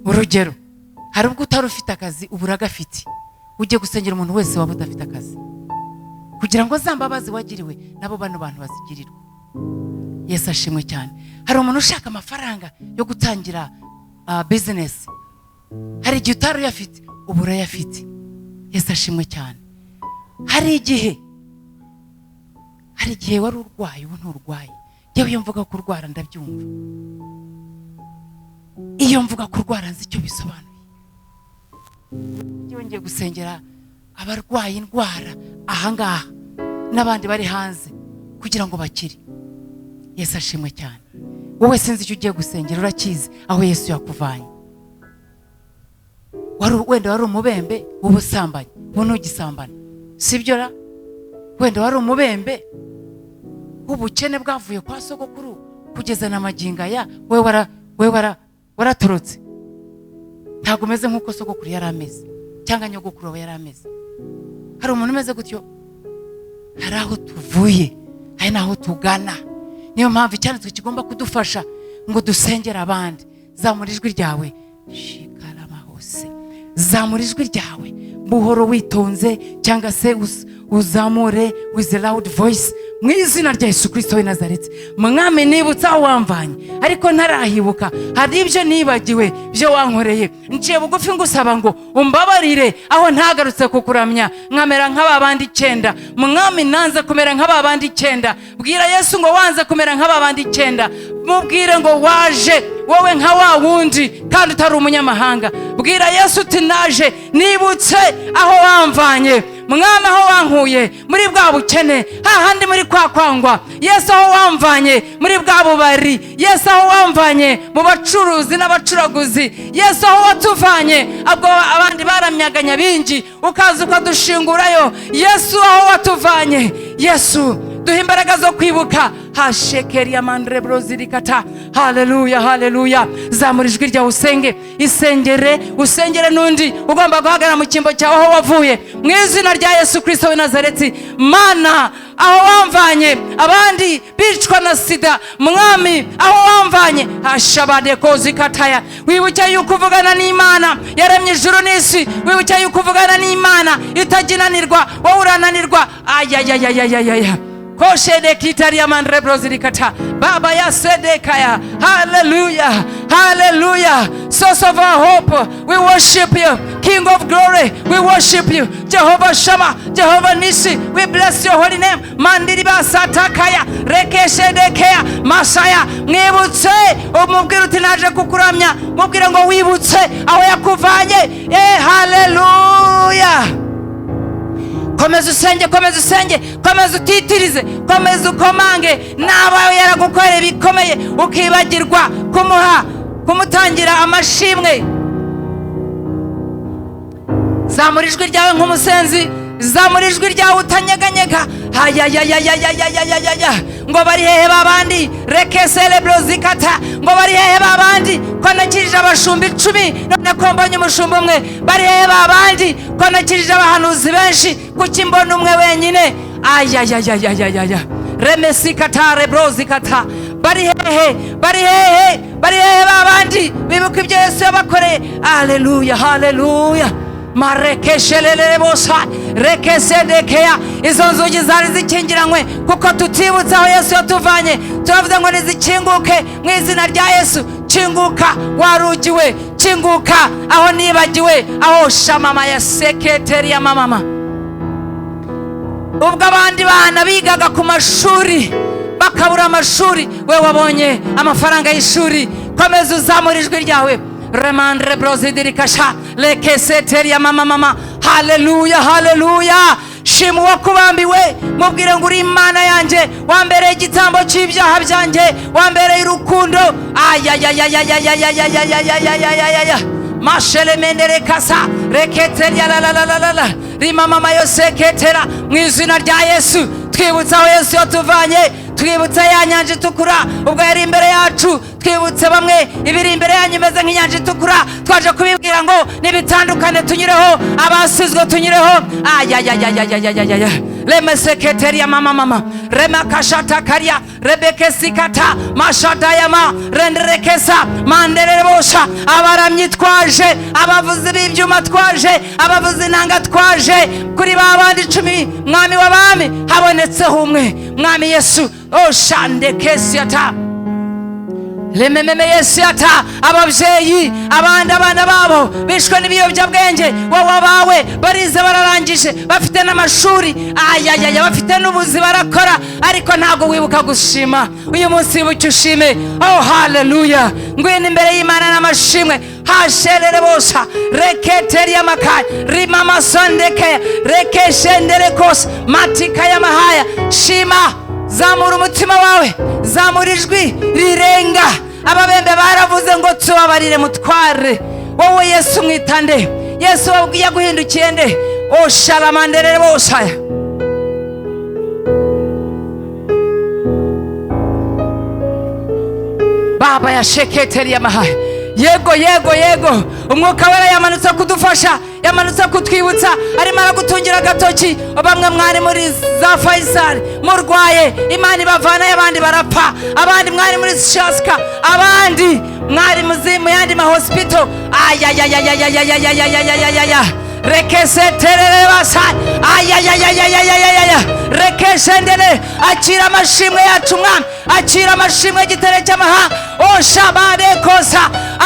Urugero, hari ubwo utari ufite akazi ubu uragafite, ujye gusengera umuntu wese waba udafite akazi, kugira ngo za mbabazi wagiriwe nabo bano bantu bazigirirwe. Yesu ashimwe cyane. Hari umuntu ushaka amafaranga yo gutangira business, hari igihe utari uyafite ubu urayafite. Yesu ashimwe cyane. Hari igihe wari urwaye ubu nturwaye. Yewe iyo mvuga kurwara ndabyumva, iyo mvuga kurwara nzi icyo bisobanuye. Ngiye gusengera abarwaye indwara ahangaha n'abandi bari hanze kugira ngo bakire. Yesu ashimwe cyane. Wowe sinzi icyo ugiye gusengera, urakizi aho Yesu yakuvanye. Wenda wari umubembe w'ubusambanyi, ubu ntugisambana, sibyo ra? Wenda wari umubembe ubukene bwavuye kwa sogokuru kugeza na maginga ya wewe waratorotse. Ntago umeze nk'uko sogokuru yari ameze cyangwa nyogokuru we yari ameze. Hari umuntu umeze gutyo. Hari aho tuvuye, hari naho tugana. Niyo mpamvu icyanditswe kigomba kudufasha ngo dusengere abandi. Zamura ijwi ryawe, shikarama hose. Zamura ijwi ryawe buhoro witonze, cyangwa se uzamure with a loud voice mu izina rya Yesu Kristo w'i Nazareti. Mwami, nibutsa aho wamvanye ariko ntarahibuka, hari ibyo nibagiwe byo wankoreye. Nciye bugufi ngusaba ngo umbabarire aho ntagarutse kukuramya nkamera nk'ababandi 9. Mwami, nanze kumera nk'ababandi 9. Bwira Yesu ngo wanze kumera nk'ababandi 9. Mubwire ngo waje wowe nka wa wundi kandi utari umunyamahanga. Bwira Yesu uti naje nibutse aho wamvanye. Mwami, aho wankuye muri bwa bukene, hahandi muri kwa kwangwa. Yesu, aho wamvanye muri bwa bubari. Yesu, aho wamvanye mu bacuruzi n'abacuraguzi. Yesu, aho watuvanye abwo abandi baramyaganya bingi ukaza ukadushingurayo. Yesu, aho watuvanye. Yesu, duha imbaraga zo kwibuka hashekeri amandre brozirikata. Haleluya, haleluya. Zamura ijwi ryawe usenge, usengere n'undi ugomba guhagarara mu cyimbo cyawe aho wavuye, mu izina rya Yesu Kristo w'i Nazareti. Mana, aho wamvanye abandi bicwa na sida, mwami aho wamvanye hashabade kozikataya. Wibuke yuko uvugana n'Imana yaremye ijuru n'isi, wibuke yuko uvugana n'Imana itaginanirwa, wowe urananirwa. Ayayayayayaya koshede kitaria mandre brozirikata. Baba ya sedekaya. Hallelujah, hallelujah. Source of our hope, we worship you. King of glory, we worship you. Jehovah Shammah, Jehovah Nisi, we bless your holy name. Mandiriba satakaya rekeshedekaya masaya. Mwibutse umubwira uti naje kukuramya, mubwira ngo wibutse aho yakuvanye. Hallelujah. Komeza usenge, komeza usenge, komeza utitirize, komeza ukomange. Nabawe yaragukorera bikomeye ukibagirwa kumutangira amashimwe. Zamura ijwi ryawe nk'umusenzi, zamura ijwi ryawe utanyeganyega. Hayayayayayayayaya. Ngo bari hehe babandi rekesele brozikata. Ngo bari hehe babandi ko nakirije abashumba 10 none ko mbonye umushumba umwe. Bari hehe babandi ko nakirije abahanuzi benshi kuki mbona umwe wenyine. Ayayayayayaya. Remesikata rebrozikata. Bari hehe, bari hehe, bari hehe babandi bibuka ibyo Yesu yabakoreye. Haleluya, haleluya. Marekeshelele bosa rekesedekea. Izo nzugi zari zikingiranywe kuko tutibutse aho Yesu yatuvanye. Turavuze ngo nizikinguke mu izina rya Yesu. Kinguka warugiwe, kinguka aho nibagiwe, aho shamama ya sekreteri ya mama. Ubwo abandi bana bigaga ku mashuri bakabura amashuri, we wabonye amafaranga y'ishuri. Komeza uzamura ijwi ryawe. Remandre brozidirikasha lekeseteri ya mama. Haleluya, haleluya. Shimu wakubambiwe, mubwire ngo uri Imana yanjye, wambereye igitambo cy'ibyaha byanjye, wambereye urukundo. Ayayayayayayayayayayayayaya. Mashele mendere kasa reketeri la la la la la la. Rima mama yose ketera mu izina rya Yesu. Twibutse aho Yesu yatuvanye, twibutse ya nyanja itukura ubwo yari imbere yacu, twibutse bamwe ibiri imbere yanyu imeze nk'inyanja itukura. Twaje kubibwira ngo nibitandukane tunyureho, abasizwe tunyureho. Ayayayayayayayaya. Leme sekretari ya mama rema kashata karia rebeke sikata mashata yama renderekesa mandere bosha. Abaramyi twaje, abavuzi b'ibyuma twaje, abavuzi nanga twaje, kuri babandi 10 mwami w'abami habonetseho umwe, mwami Yesu. Shande kesiata lemememe yesiata. Ababyeyi abandi abana babo bishwe n'ibiyobyabwenge, wowe abawe barize bararangije, bafite n'amashuri, ayayaya, bafite n'ubuzi barakora, ariko ntago wibuka gushima. Uyu munsi wibuke ushime. Oh haleluya. Ngwino imbere y'Imana n'amashimwe. Hasherere bosha reketeri ya makaya rimama sondeke rekeshendere kos matika ya mahaya. Shima, zamura umutima wawe, zamura ijwi rirenga. Ababembe baravuze ngo tubabarire mutware, wowe Yesu mwitande. Yesu wabwiye guhindukiye nde? Shalamandere bosaya. Baba ya sheketeri ya mahaya. Yego yego yego. Umwuka wera yamanutse kudufasha, yamanutse kutwibutsa, arimo aragutungira agatoki. Bamwe mwari muri za Faisal murwaye, Imana ibavana, abandi barapfa, abandi mwari muri Shaska, abandi mwari mu yandi ma hospital. Ayayayayayayayayayayaya. Rekeseterere basa. Ayayayayayayayaya. Rekeshendere. Akira amashimwe yacu mwami, akira amashimwe gitere cy'amahanga. Shabade kosa.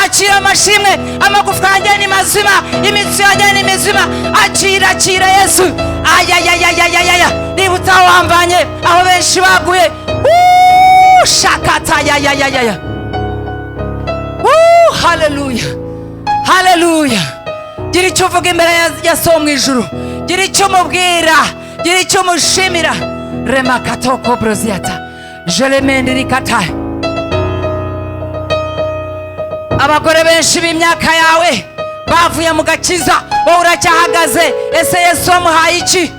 Akira amashimwe, amagufwa yanjye ni mazima, imitsi yanjye ni mizima. Akira Yesu. Ayayayayayaya. Nibutse aho wamvanye, aho benshi baguye. Shakata yayayayaya. Haleluya, haleluya. Gira icyo uvuga imbere ya so mu ijuru, gira icyo umubwira, gira icyo umushimira. Rema katoko broziata jelemendrikata. Abagore benshi b'imyaka yawe bavuye mu gakiza, wowe uracyahagaze. Ese Yesu wamuhaye iki?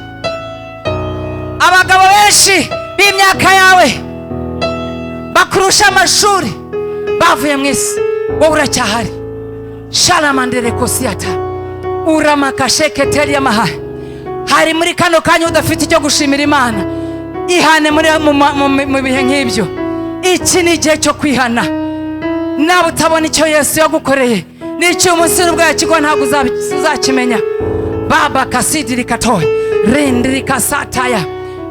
Abagabo benshi b'imyaka yawe bakurusha amashuri bavuye mu isi, wowe uracyahari. Shalamandere kosiyata uramakasheketeri y'amahaye. Hari muri kano kanya udafite icyo gushimira Imana, ihane mu bihe nk'ibyo. Iki ni igihe cyo kwihana. Naba utabona icyo Yesu yagukoreye n'icyo umunsi n'ubwo yakigwa ntabwo uzakimenya. Baba kasidiri katoye rindiri kasataya.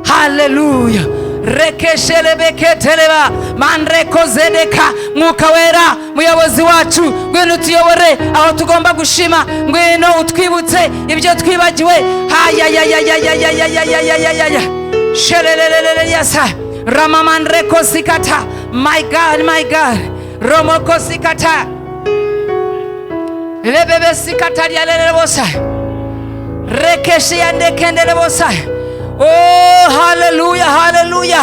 Haleluya. Rekesherebeketeleba mandreko zedeka. Mwuka wera muyobozi wacu, ngwino utuyobore aho tugomba gushima, ngwino utwibutse ibyo twibagiwe. Hayayayayayayayayayayayaya sherelelelele yasa ramamandreko sikata. My God, my God. Romoko sikata lebebe sikata yalele bosa rekeshi yandekendele bosa. Oh, haleluya, haleluya.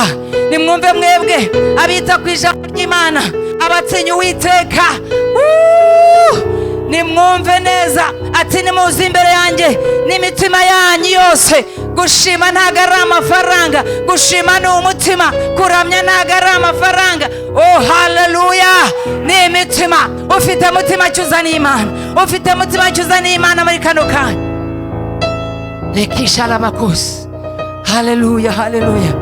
Nimwumve mwebwe abita ku ijambo ry'Imana, abatsinye Uwiteka. Nimwumve neza ati nimuze imbere yanjye n'imitima yanyu yose. Gushima ntago ari amafaranga, gushima ni umutima, kuramya ntago ari amafaranga. Oh, haleluya. Ni imitima. Ufite mutima cyuzaniye Imana, ufite mutima cyuzaniye Imana muri kano kanya. Rekisha labakosi. Haleluya, haleluya.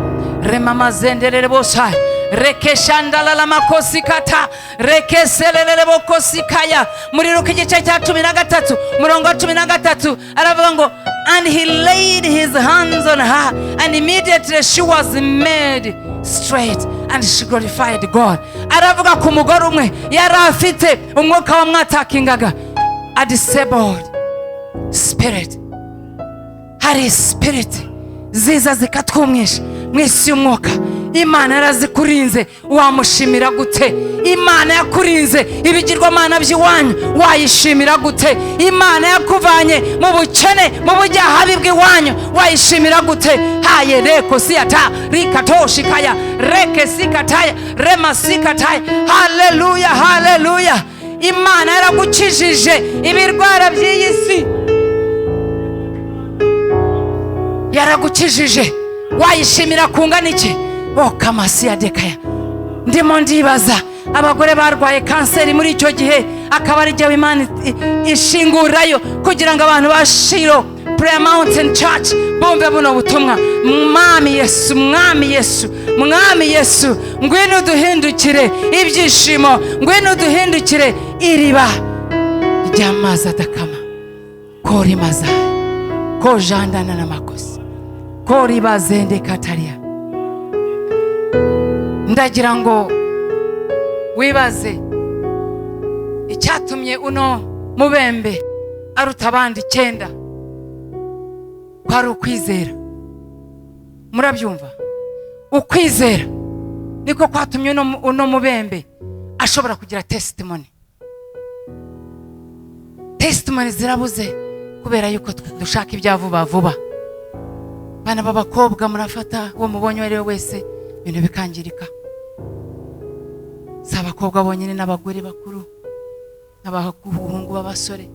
Remama zendelele bosa. Rekeshandala la makosi kata. Rekeselele bokosi kaya. Muri Luka igice cya 13 umurongo wa 13 aravuga ngo, and he laid his hands on her and immediately she was made straight and she glorified God. Aravuga ku mugore umwe yari afite umwuka wamwatakingaga, a disabled spirit. Hari spirit ziza zikatwumwisha mwisi y'umwuka. Imana yarazikurinze, wamushimira gute? Imana yakurinze ibigirwamana by'iwanyu, wayishimira gute? Imana yakuvanye mu bukene, mu bujyahabi bw'iwanyu, wayishimira gute? Haye reko siyata rikatoshikaya reke sikataya rema sikataya. Haleluya, haleluya. Imana yaragukijije ibirwara by'iyi si, yaragukijije. Wayishimira kungana iki? Oh, kamasi ya dekaya. Ndimo ndibaza abagore barwaye kanseri muri icyo gihe, akaba ari jya Imana ishingurayo kugira ngo abantu bashiro Prayer Mountain Church bumve buno butumwa. Mwami Yesu, Mwami Yesu, Mwami Yesu, ngwino duhindukire ibyishimo, ngwino duhindukire iriba ry'amazi adakama. Kori mazaye, ko jandana n'amakosi, kori bazende kataria. Ndagira ngo wibaze icyatumye uno mubembe aruta abandi 9 kwari ukwizera. Murabyumva? Ukwizera niko kwatumye uno mubembe ashobora kugira testimony. Testimony zirabuze kubera yuko dushaka ibya vuba vuba. Bana b'abakobwa murafata uwo mubonye ari wese ibintu bikangirika. Abakobwa bonyine n'abagore bakuru n'abahungu b'abasore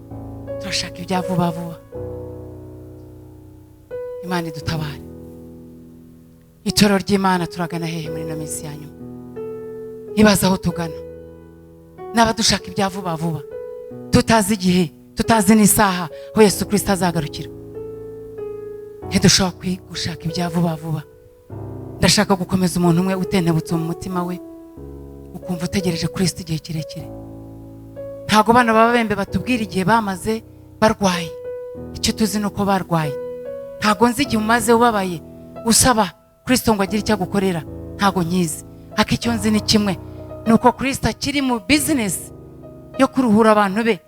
turashaka ibya vuba vuba. Imana idutabare. Itoro ry'Imana turagana hehe muri no minsi yanyu? Ibaza aho tugana. Naba dushaka ibya vuba vuba, tutazi igihe, tutazi n'isaha aho Yesu Kristo azagarukira. Ntidushaka gushaka ibya vuba vuba. Ndashaka gukomeza umuntu umwe utentebutse mu mutima we, ukumva utegereje Kristo igihe kirekire. Ntago bana babembe batubwira igihe bamaze barwaye. Icyo tuzi nuko barwaye. Ntago nzi igihe umaze ubabaye usaba Kristo ngo agire icyo gukorera. Ntago nyizi. Haka icyo nzi ni kimwe, nuko Kristo akiri mu business yo kuruhura abantu be.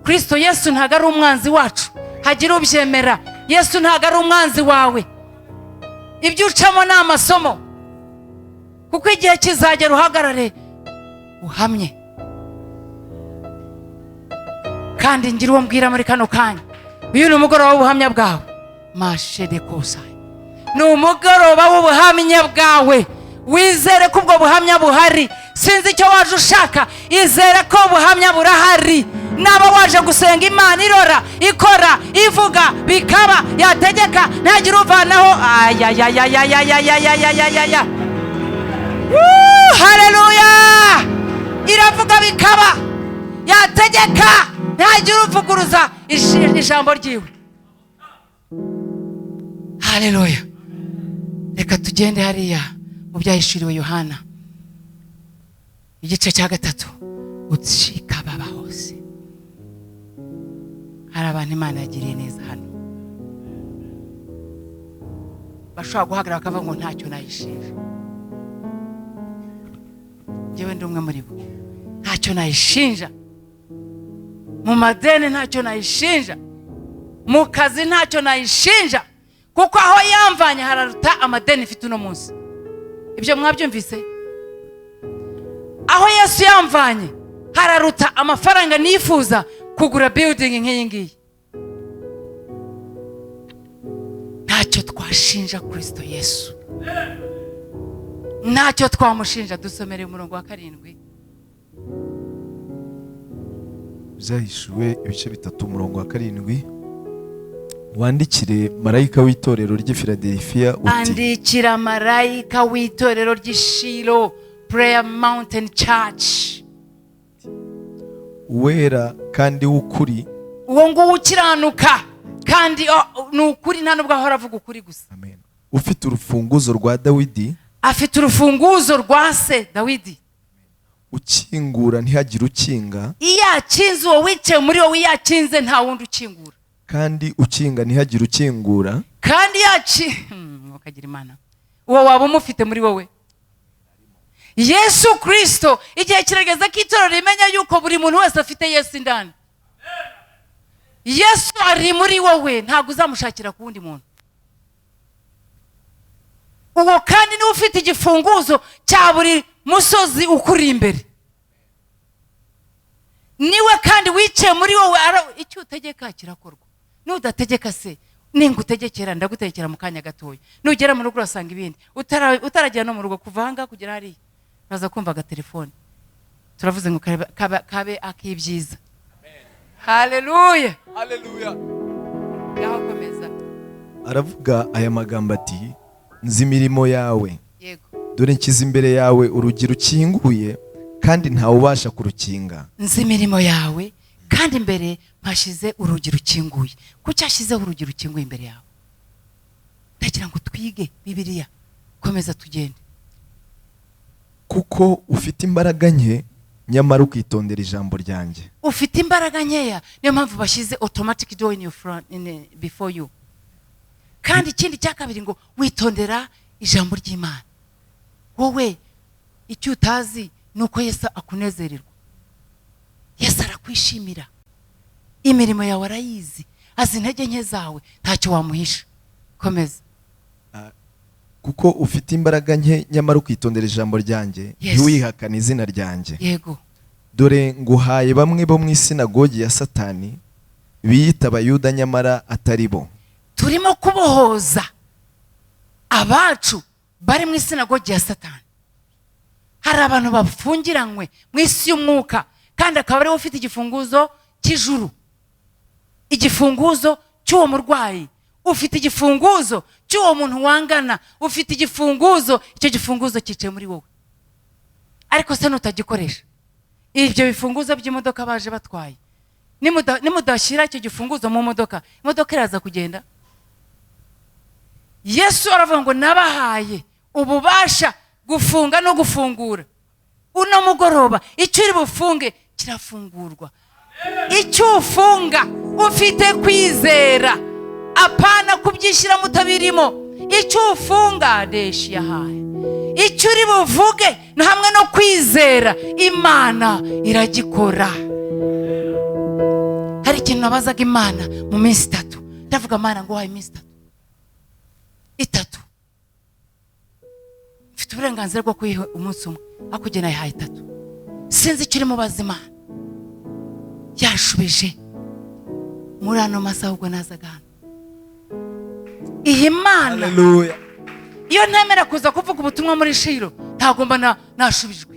Kristo Yesu ntago ari umwanzi wacu, hagira ubyemera. Yesu ntago ari umwanzi wawe. Ibyo ucamo ni amasomo, kuko igihe kizagera uhagarare uhamye. Kandi ngira uwo mbwira muri kano kanya, uyu ni umugoroba w'ubuhamya bwawe. Mashede kosai, ni umugoroba w'ubuhamya bwawe. Wizere ko ubwo buhamya buhari. Sinzi icyo waje ushaka, izere ko ubuhamya burahari. Naba waje gusenga Imana irora, ikora, ivuga, bikaba, yategeka, ntagira uvanaho. Ayayayayayayayayayaya. haleluya. Iravuga bikaba, yategeka ntagire uvuguruza ijambo ryiwe. Haleluya. Reka tugende hariya mu byahishuriwe Yohana igice cya 3. Ucika baba hose. Hari abantu Imana yagiriye neza hano, bashobora guhagarara bakavuga ngo ntacyo nayishinja. Njyewe ndi umwe muri bo. Ntacyo nayishinja. Mu madeni ntacyo nayishinja. Mu kazi ntacyo nayishinja. Kuko aho yamvanye hararuta amadeni mfite uno munsi. Ibyo mwabyumvise? Aho Yesu yamvanye hararuta amafaranga nifuza kugura building nk'iyi ngiyi. Ntacyo twashinja Kristo Yesu. Ntacyo twamushinja. Dusomere umurongo wa 7. Byahishuwe ibice 3 umurongo wa 7. Wandikire marayika w'itorero ry'i Philadelphia uti: andikira marayika w'itorero ry'i Shilo Prayer Mountain Church. Uwera kandi w'ukuri, uwo nguwo ukiranuka kandi ni ukuri, nta nubwo ahora avuga ukuri gusa. amen, ufite urufunguzo rwa Dawidi, afite urufunguzo rwa se Dawidi. ukingura ntihagire ukinga, iyo akinze uwo wicaye muri wowe, iyo akinze nta wundi ukingura, kandi ukinga ntihagire ukingura, kandi ukagira Imana uwo waba umufite muri wowe. Yesu Kristo igihe kirageze ko itorero rimenya yuko buri muntu wese afite Yesu indani. Yesu ari muri wowe, ntabwo uzamushakira ku wundi muntu. Uwo kandi niwe ufite igifunguzo cya buri musozi ukuri imbere. Niwe kandi wicaye muri wowe, icyo utegeka kirakorwa. Nudategeka se ningutegekera ndagutegekera mu kanya gatoya. Nugera mu rugo urasanga ibindi. Utaragera no mu rugo kuva hanga kugera hari baza kumva ga telefone. Turavuze ngo kabe akibyiza. Haleluya. haleluya. Yaho komeza. Aravuga aya magambo ati: nzi imirimo yawe, Yego. dore nshyize imbere yawe urugi rukinguye kandi ntawe ubasha kurukinga. Nzi imirimo yawe kandi imbere mpashize urugi rukinguye. Kuki ashyizeho urugi rukinguye imbere yawe? Ndagira ngo twige Bibiliya. Komeza tugende. Kuko ufite imbaraga nke nyamara ukitondera ijambo ryanjye. Ufite imbaraga nkeya, niyo mpamvu bashyize automatic door in your front, before you. Kandi ikindi cya kabiri ngo witondera ijambo ry'Imana. Wowe icyo utazi nuko Yesu akunezererwa. Yesu arakwishimira. Imirimo yawe arayizi, azi intege nke zawe, ntacyo wamuhisha. Komeza. Kuko ufite imbaraga nke nyamara ukitondera ijambo ryanjye, ntiwihakane izina ryanjye. Yego. Dore nguhaye bamwe bo mu isinagogi ya Satani, biyita Abayuda nyamara atari bo. Turimo kubohoza abacu bari mu isinagogi ya Satani. Hari abantu bafungiranywe mu isi y'umwuka, kandi akaba ariwe ufite igifunguzo cy'ijuru, igifunguzo cy'uwo murwayi, ufite igifunguzo cy'uwo muntu wangana, ufite igifunguzo, icyo gifunguzo cyicaye muri wowe. Ariko se nutagikoresha, ibyo bifunguzo by'imodoka baje batwaye, nimudashyira icyo gifunguzo mu modoka, imodoka iraza kugenda. Yesu aravuga ngo nabahaye ububasha gufunga no gufungura. Uno mugoroba icyo uri bufunge kirafungurwa. Icyo ufunga ufite kwizera, apana kubyishyira mutabirimo. Icyo ufunga deshi yahaye, icyo uri buvuge no hamwe no kwizera, Imana iragikora. Hari ikintu nabazaga Imana mu minsi 3, ndavuga Imana ngo wahaye iminsi 3, mfite uburenganzira bwo kuyiha umunsi umwe, akugena yahaye 3. Sinzi icyo uri mubaza Imana. Yashubije muri ano masaha ubwo nazaga hano. Iyi Mana, haleluya, iyo ntemera kuza kuvuga ubutumwa muri Shilo, ntagomba nashubijwe.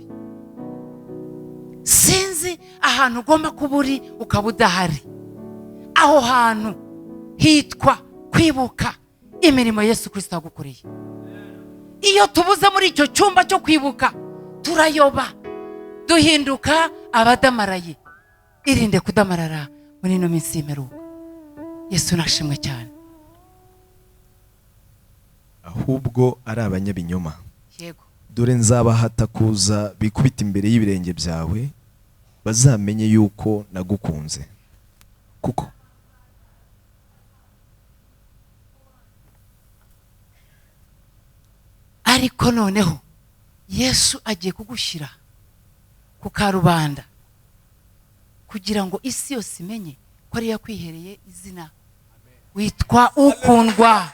Sinzi ahantu ugomba kuba uri ukaba udahari. Aho hantu hitwa kwibuka imirimo Yesu Kristo yagukoreye. Iyo tubuze muri icyo cyumba cyo kwibuka, turayoba duhinduka abadamaraye. Irinde kudamarara muri ino minsi y'imperuka. Yesu nashimwe cyane. ahubwo ari abanyabinyoma. Yego. Dore nzabahata kuza bikubita imbere y'ibirenge byawe, bazamenye yuko nagukunze. Kuko ariko noneho Yesu agiye kugushyira ku karubanda kugira ngo isi yose imenye ko ari yakwihereye izina, witwa ukundwa.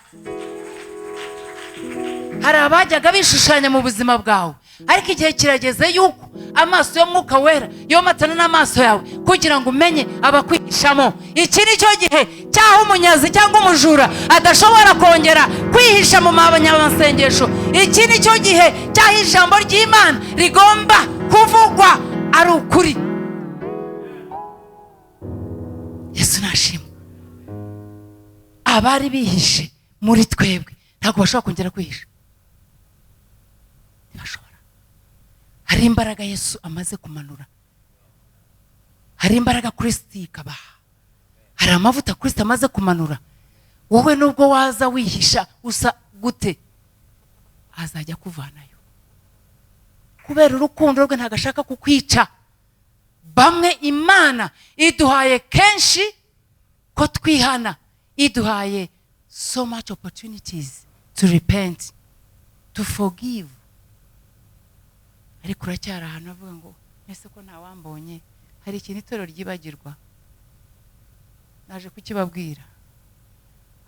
Hari abajyaga bishushanya mu buzima bwawe, ariko igihe kirageze yuko amaso y'Umwuka Wera yomatana n'amaso yawe kugira ngo umenye abakwihishamo. Iki ni cyo gihe cyaho umunyazi cyangwa umujura adashobora kongera kwihisha mu masengesho. Iki ni cyo gihe cyaho ijambo ry'Imana rigomba kuvugwa ari ukuri. Yesu nashimwe. Abari bihishe muri twebwe ntabwo bashobora kongera kwihisha. Ntibashobora. Hari imbaraga Yesu amaze kumanura. Hari imbaraga Kristo ikabaha. Hari amavuta Kristo amaze kumanura. Wowe nubwo waza wihisha usa gute, azajya kuvanayo. Kubera urukundo rwe ntabwo ashaka kukwica. Bamwe Imana iduhaye kenshi ko twihana. Iduhaye so much opportunities to repent, to forgive. Ariko uracyari ahantu avuga ngo ese ko ntawambonye. Hari ikintu itorero ryibagirwa. Naje kukibabwira.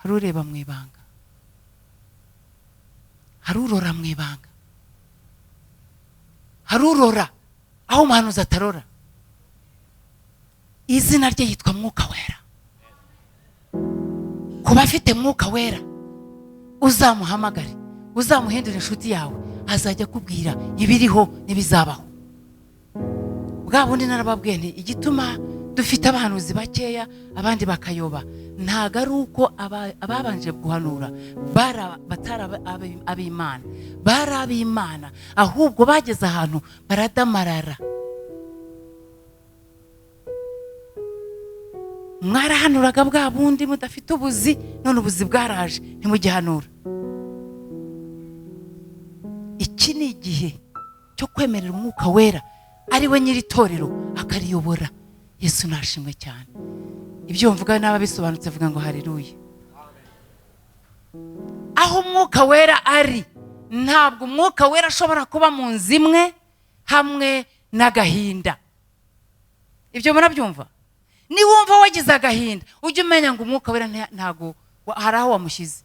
Hari ureba mu ibanga, hari urora mu ibanga, hari urora aho umuhanuzi atarora. Izina rye yitwa Mwuka Wera. Kuba afite Mwuka Wera, uzamuhamagare, uzamuhindura inshuti yawe, azajya kubwira ibiriho n'ibizabaho. Bwa bundi narababwiye nti igituma dufite abahanuzi bakeya abandi bakayoba, ntago ari uko ababanje guhanura batari ab'Imana, bari ab'Imana, ahubwo bageze ahantu baradamarara. Mwarahanuraga bwa bundi mudafite ubuzi, none ubuzi bwaraje ntimugihanura. Iki ni igihe cyo kwemerera Umwuka Wera ari we nyiri itorero akariyobora. Yesu nashimwe cyane. Ibyo mvuga n'ababisobanutse vuga ngo haleluya. Aho Umwuka Wera ari, ntabwo Umwuka Wera ashobora kuba mu nzu imwe hamwe n'agahinda. Ibyo murabyumva? Ni wumva wagize agahinda, ujye umenya ngo Umwuka Wera ntago hari aho wamushyize.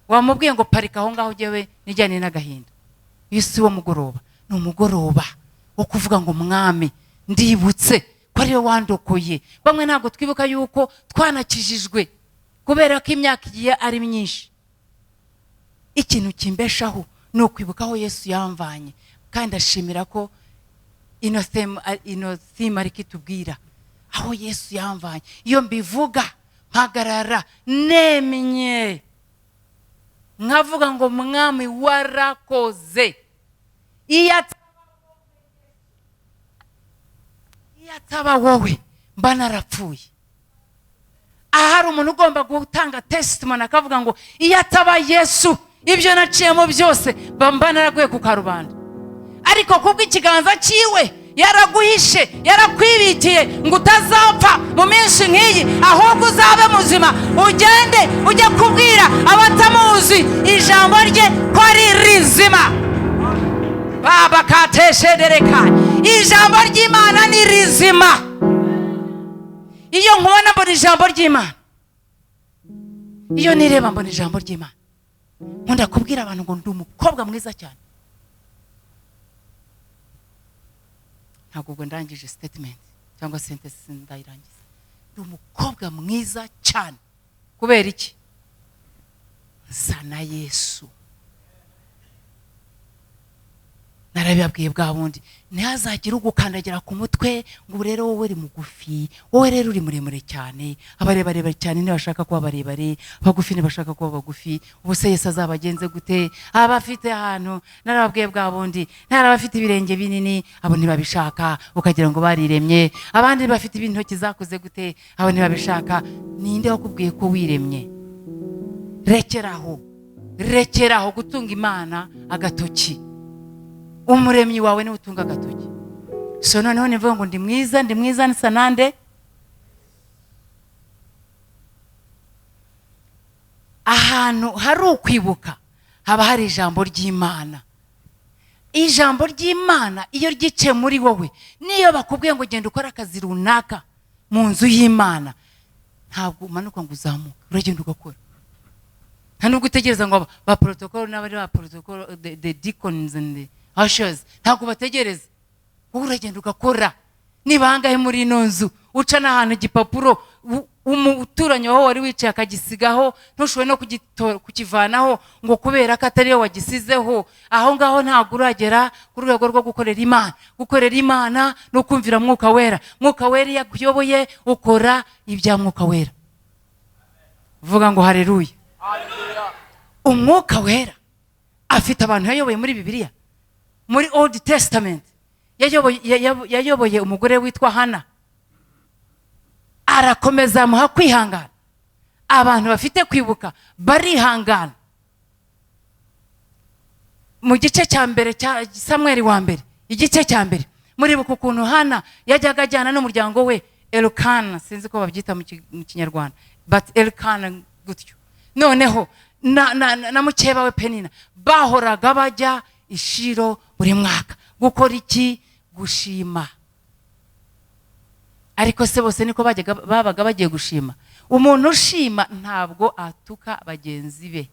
Wamubwiye ngo parika aho ngaho ujyewe nijyane n'agahinda. Yesu wo mugoroba ni umugoroba wo kuvuga ngo Mwami ndibutse ko ari we wandokoye. Bamwe ntabwo twibuka yuko twanakijijwe kubera ko imyaka igiye ari myinshi. Ikintu kimbeshaho ni ukwibuka aho Yesu yamvanye, kandi ashimira ko ino theme ari kitubwira aho Yesu yamvanye. Iyo mbivuga mpagarara nemenye, nkavuga ngo Mwami warakoze. Iyo ataba wowe mba narapfuye. Ahari umuntu ugomba gutanga testimony akavuga ngo iyo ataba Yesu ibyo naciyemo byose mba naraguye ku karubanda. Ariko kubw'ikiganza cyiwe yaraguhishe, yarakwibikiye ngo utazapfa mu minsi nk'iyi, ahubwo uzabe muzima, ugende ujye kubwira abatamuzi ijambo rye ko ari rizima. Baba katesherereka, ijambo ry'Imana ni rizima. Iyo nkubona mbona ijambo ry'Imana, iyo nireba mbona ijambo ry'Imana, nkunda kubwira abantu ngo ndi umukobwa mwiza cyane. Ntabwo ubwo ndangije statement cyangwa sentence ndayirangiza. Ndi umukobwa mwiza cyane. Kubera iki? Nsa na Yesu. narabibabwiye bwa bundi, ntihazagire ugukandagira ku mutwe ngo ubu rero wowe uri mugufi, wowe rero uri muremure cyane, abarebare cyane ntibashaka kuba barebare, abagufi ntibashaka kuba bagufi. Ubu se Yesu azabagenze gute? Abafite ahantu, narababwiye bwa bundi, abafite ibirenge binini, abo ntibabishaka, ukagira ngo bariremye. Abandi bafite intoki zakuze gute, abo ntibabishaka. Ninde wakubwiye ko wiremye? rekeraho gutunga Imana agatoki. Umuremyi wawe niwe utunga agatoki. So noneho nivuga ngo ndi mwiza nsa nande? Ahantu hari ukwibuka haba hari ijambo ry'Imana. Ijambo ry'Imana iyo ryicaye muri wowe, niyo bakubwiye ngo genda ukora akazi runaka mu nzu y'Imana, ntabwo umanuka ngo uzamuke, uragenda ugakora. Nta nubwo utegereza ngo ba protocol n'abari ba protocol, the deacons and the ushers, ntabwo bategereza, wowe uragenda ugakora. Niba hangahe muri ino nzu uca n'ahantu igipapuro, umuturanyi waho wari wicaye akagisigaho, ntushobore no kukivanaho ngo kubera ko atari yo wagisizeho, aho ngaho ntabwo uragera ku rwego rwo gukorera Imana. Gukorera Imana no kumvira Mwuka Wera. Mwuka Wera yakuyoboye ukora ibya Mwuka Wera. Vuga ngo haleluya. Umwuka Wera afite abantu yayoboye muri Bibiliya. Muri Old Testament yayoboye umugore witwa Hana, arakomeza amuha kwihangana. Abantu bafite kwibuka barihangana. Mu gice cya mbere cya Samuel wa mbere, igice cya mbere, muribuka ukuntu Hana yajyaga ajyana n'umuryango we Elkana, sinzi ko babyita mu Kinyarwanda, but Elkana gutyo. Noneho na mukeba we Penina bahoraga bajya i Shilo buri mwaka gukora iki? Gushima. Ariko se bose niko babaga bagiye gushima? Umuntu ushima ntabwo atuka bagenzi be.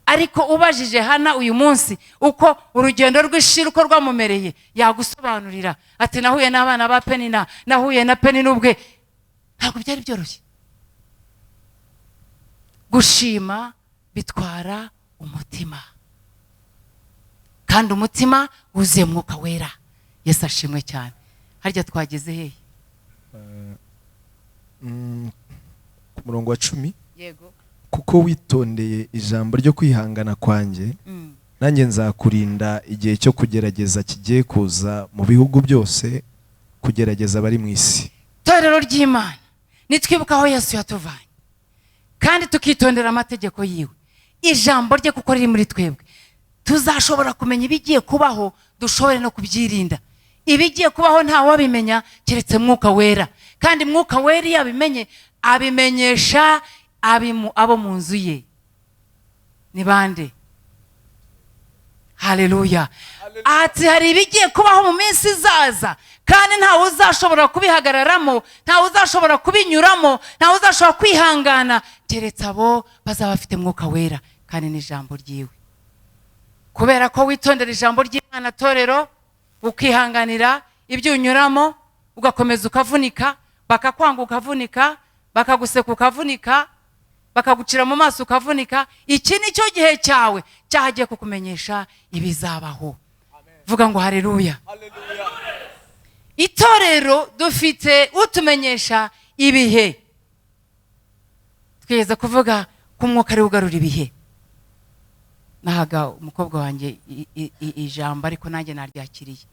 Ariko ubajije Hana uyu munsi uko urugendo rw'Ishilo uko rwamumereye, yagusobanurira ati nahuye n'abana ba Penina, nahuye na Penina ubwe. Ntabwo byari byoroshye. Gushima bitwara umutima, kandi umutima wuzuye Mwuka Wera. Yesu ashimwe cyane. Harya twageze hehe? Ku murongo wa 10. Yego. Kuko witondeye ijambo ryo kwihangana kwanjye, nanjye nzakurinda igihe cyo kugerageza kigiye kuza mu bihugu byose, kugerageza bari mu isi. Torero ry'Imana, nitwibuka aho Yesu yatuvanye kandi tukitondera amategeko yiwe, ijambo rye kuko riri muri twebwe, tuzashobora kumenya ibigiye kubaho, dushobore no kubyirinda. Ibigiye kubaho nta wabimenya keretse Mwuka Wera, kandi Mwuka Wera yabimenye abimenyesha abo mu nzu ye. Ni bande? Haleluya. Ati hari ibigiye kubaho mu minsi izaza, kandi ntawe uzashobora kubihagararamo, ntawe uzashobora kubinyuramo, ntawe uzashobora kwihangana keretse abo bazaba bafite Mwuka Wera kandi n'ijambo ryiwe. Kubera ko witondera ijambo ry'Imana torero, ukihanganira ibyo unyuramo, ugakomeza ukavunika, bakakwanga ukavunika, bakaguseka ukavunika, bakagucira mu maso ukavunika, iki nicyo gihe cyawe cyagiye kukumenyesha ibizabaho. Vuga ngo haleluya. Itorero dufite utumenyesha ibihe. Twigeze kuvuga ko Umwuka ari ugarura ibihe. Nahaga umukobwa wanjye ijambo, ariko nanjye naryakiriye.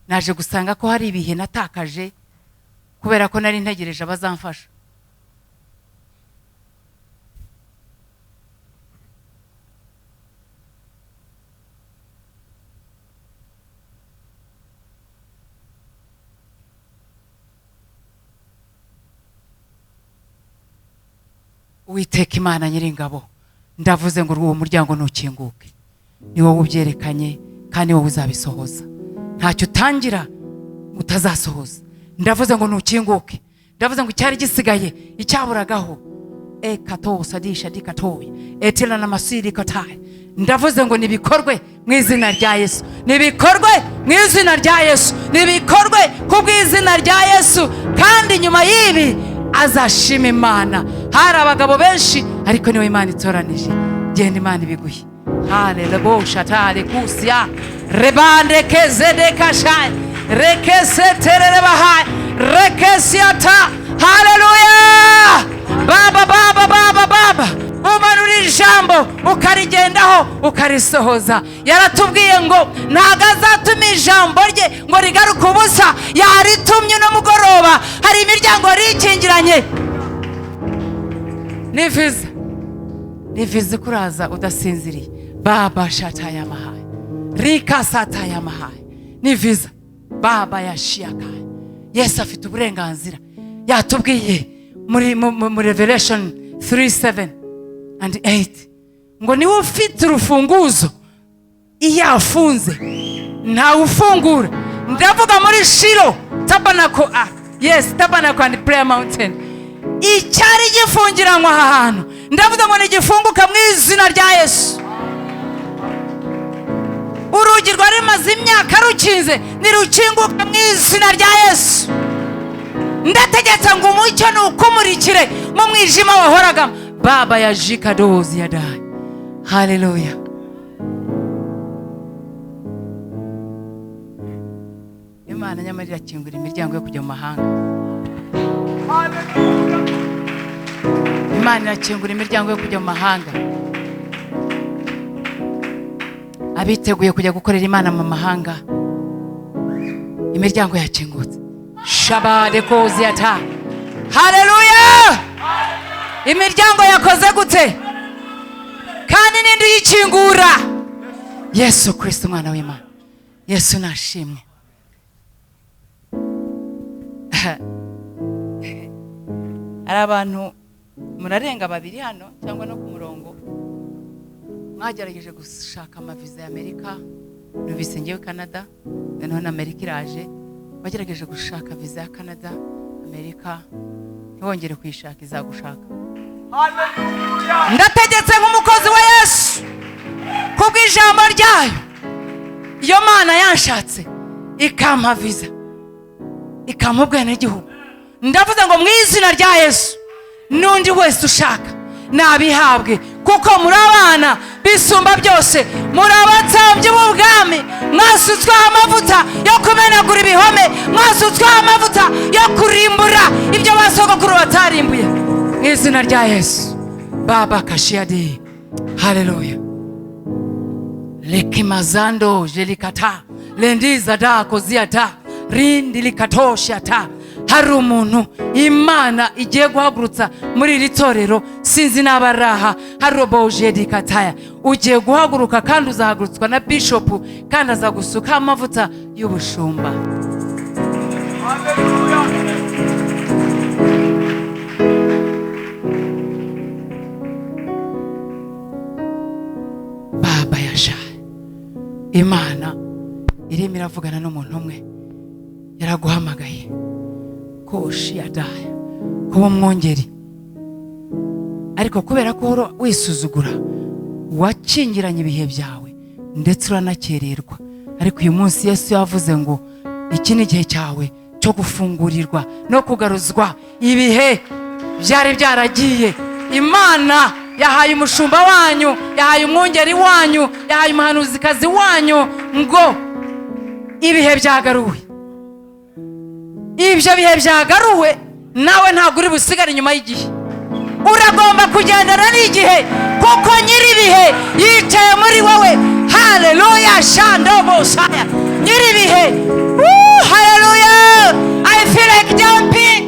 Naje gusanga ko hari ibihe natakaje kubera ko nari ntegereje abazamfasha. Uwiteka Imana Nyiringabo, ndavuze ngo uwo muryango ntukinguke. Ni wowe ubyerekanye kandi wowe uzabisohoza. Ntacyo utangira utazasohoza. Ndavuze ngo ntukinguke. Ndavuze ngo icyari gisigaye icyaburagaho kato sadisha dikatoye etela na masiri kataye. Ndavuze ngo nibikorwe mu izina rya Yesu. Nibikorwe mu izina rya Yesu. Nibikorwe kubw'izina rya Yesu. Kandi nyuma y'ibi azashima Imana. Hari abagabo benshi ariko niwe Imana itoranije. Genda Imana ibiguhe. Hallelujah. Shatale kusia. Rebande kezede kashai. Rekesetere bahai. Rekesiata. Hallelujah. Baba. Umanura ijambo ukarigendaho ukarisohoza. Yaratubwiye ngo ntago azatuma ijambo rye ngo rigaruke ubusa. Yaritumye no mugoroba. Hari imiryango rikingiranye. Nivize kuraza udasinziriye. Baba shataya mahai. Rika sataya mahai. Nivize. Baba yashiakai. Yesu afite uburenganzira. Yatubwiye muri Revelation 3:7 and 8 ngo niwe ufite urufunguzo iyo afunze nta ufungura. Ndavuga muri Shilo Tabernacle, Tabernacle and Prayer Mountain, icyari gifungiranywa aha hantu ndavuga ngo nigifunguka mu izina rya Yesu. Urugi rwari maze imyaka rukinze nirukinguka mu izina rya Yesu. Ndategetse ngo umucyo nukumurikire mu mwijima wahoraga. Baba yajika dozi ya dai. Hallelujah. Imana nyamara irakingura imiryango yo kujya mu mahanga. Imana irakingura imiryango yo kujya mu mahanga. Abiteguye kujya gukorera Imana mu mahanga, imiryango yakingutse. Shabade kozi yata. Hallelujah. Imiryango yakoze gute kandi nindi yikingura? Yesu Kristo mwana w'Imana. Yesu nashimwe. Ari abantu murarenga babiri hano cyangwa no ku murongo mwagerageje gushaka amaviza ya Amerika, nubise ngewe Canada, noneho na Amerika iraje. Wagerageje gushaka viza ya Canada, Amerika, ntiwongere kuyishaka, izagushaka. Hallelujah. Ndategetse nk'umukozi wa Yesu kubw'ijambo ryayo, iyo Mana yanshatse ikampa viza, ikampa ubwenegihugu, ndavuze ngo mu izina rya Yesu n'undi wese ushaka nabihabwe, kuko muri abana bisumba byose, muri abatambyi b'ubwami, mwasutsweho amavuta yo kumenagura ibihome, mwasutsweho amavuta yo kurimbura ibyo basogokuru batarimbuye mu izina rya Yesu. Baba kashiade. Hallelujah. Lekimazando jelikata lendiza da koziata rindi likatoshata. Hari umuntu Imana igiye guhagurutsa muri iri torero, sinzi n'abaraha. Haroboje dikataya, ugiye guhaguruka kandi uzahagurutswa na bishop kandi azagusuka amavuta y'ubushumba. Hallelujah. Baba yasha Imana irimo iravugana n'umuntu umwe, yaraguhamagaye koshi yadaya kuba umwongeri, ariko kubera ko wisuzugura wakingiranye ibihe byawe ndetse uranakererwa. Ariko uyu munsi Yesu yavuze ngo iki ni igihe cyawe cyo gufungurirwa no kugaruzwa ibihe byari byaragiye. Imana yahaye umushumba wanyu, yahaye umwongeri wanyu, yahaye umuhanuzikazi wanyu ngo ibihe byagaruwe. Ibyo bihe byagaruwe, nawe ntabwo uri busigare inyuma y'igihe. Uragomba kugendana n'igihe, kuko nyiri ibihe yicaye muri wowe. Hallelujah. Shandobo shaya. Nyiri ibihe. Hallelujah. I feel like jumping.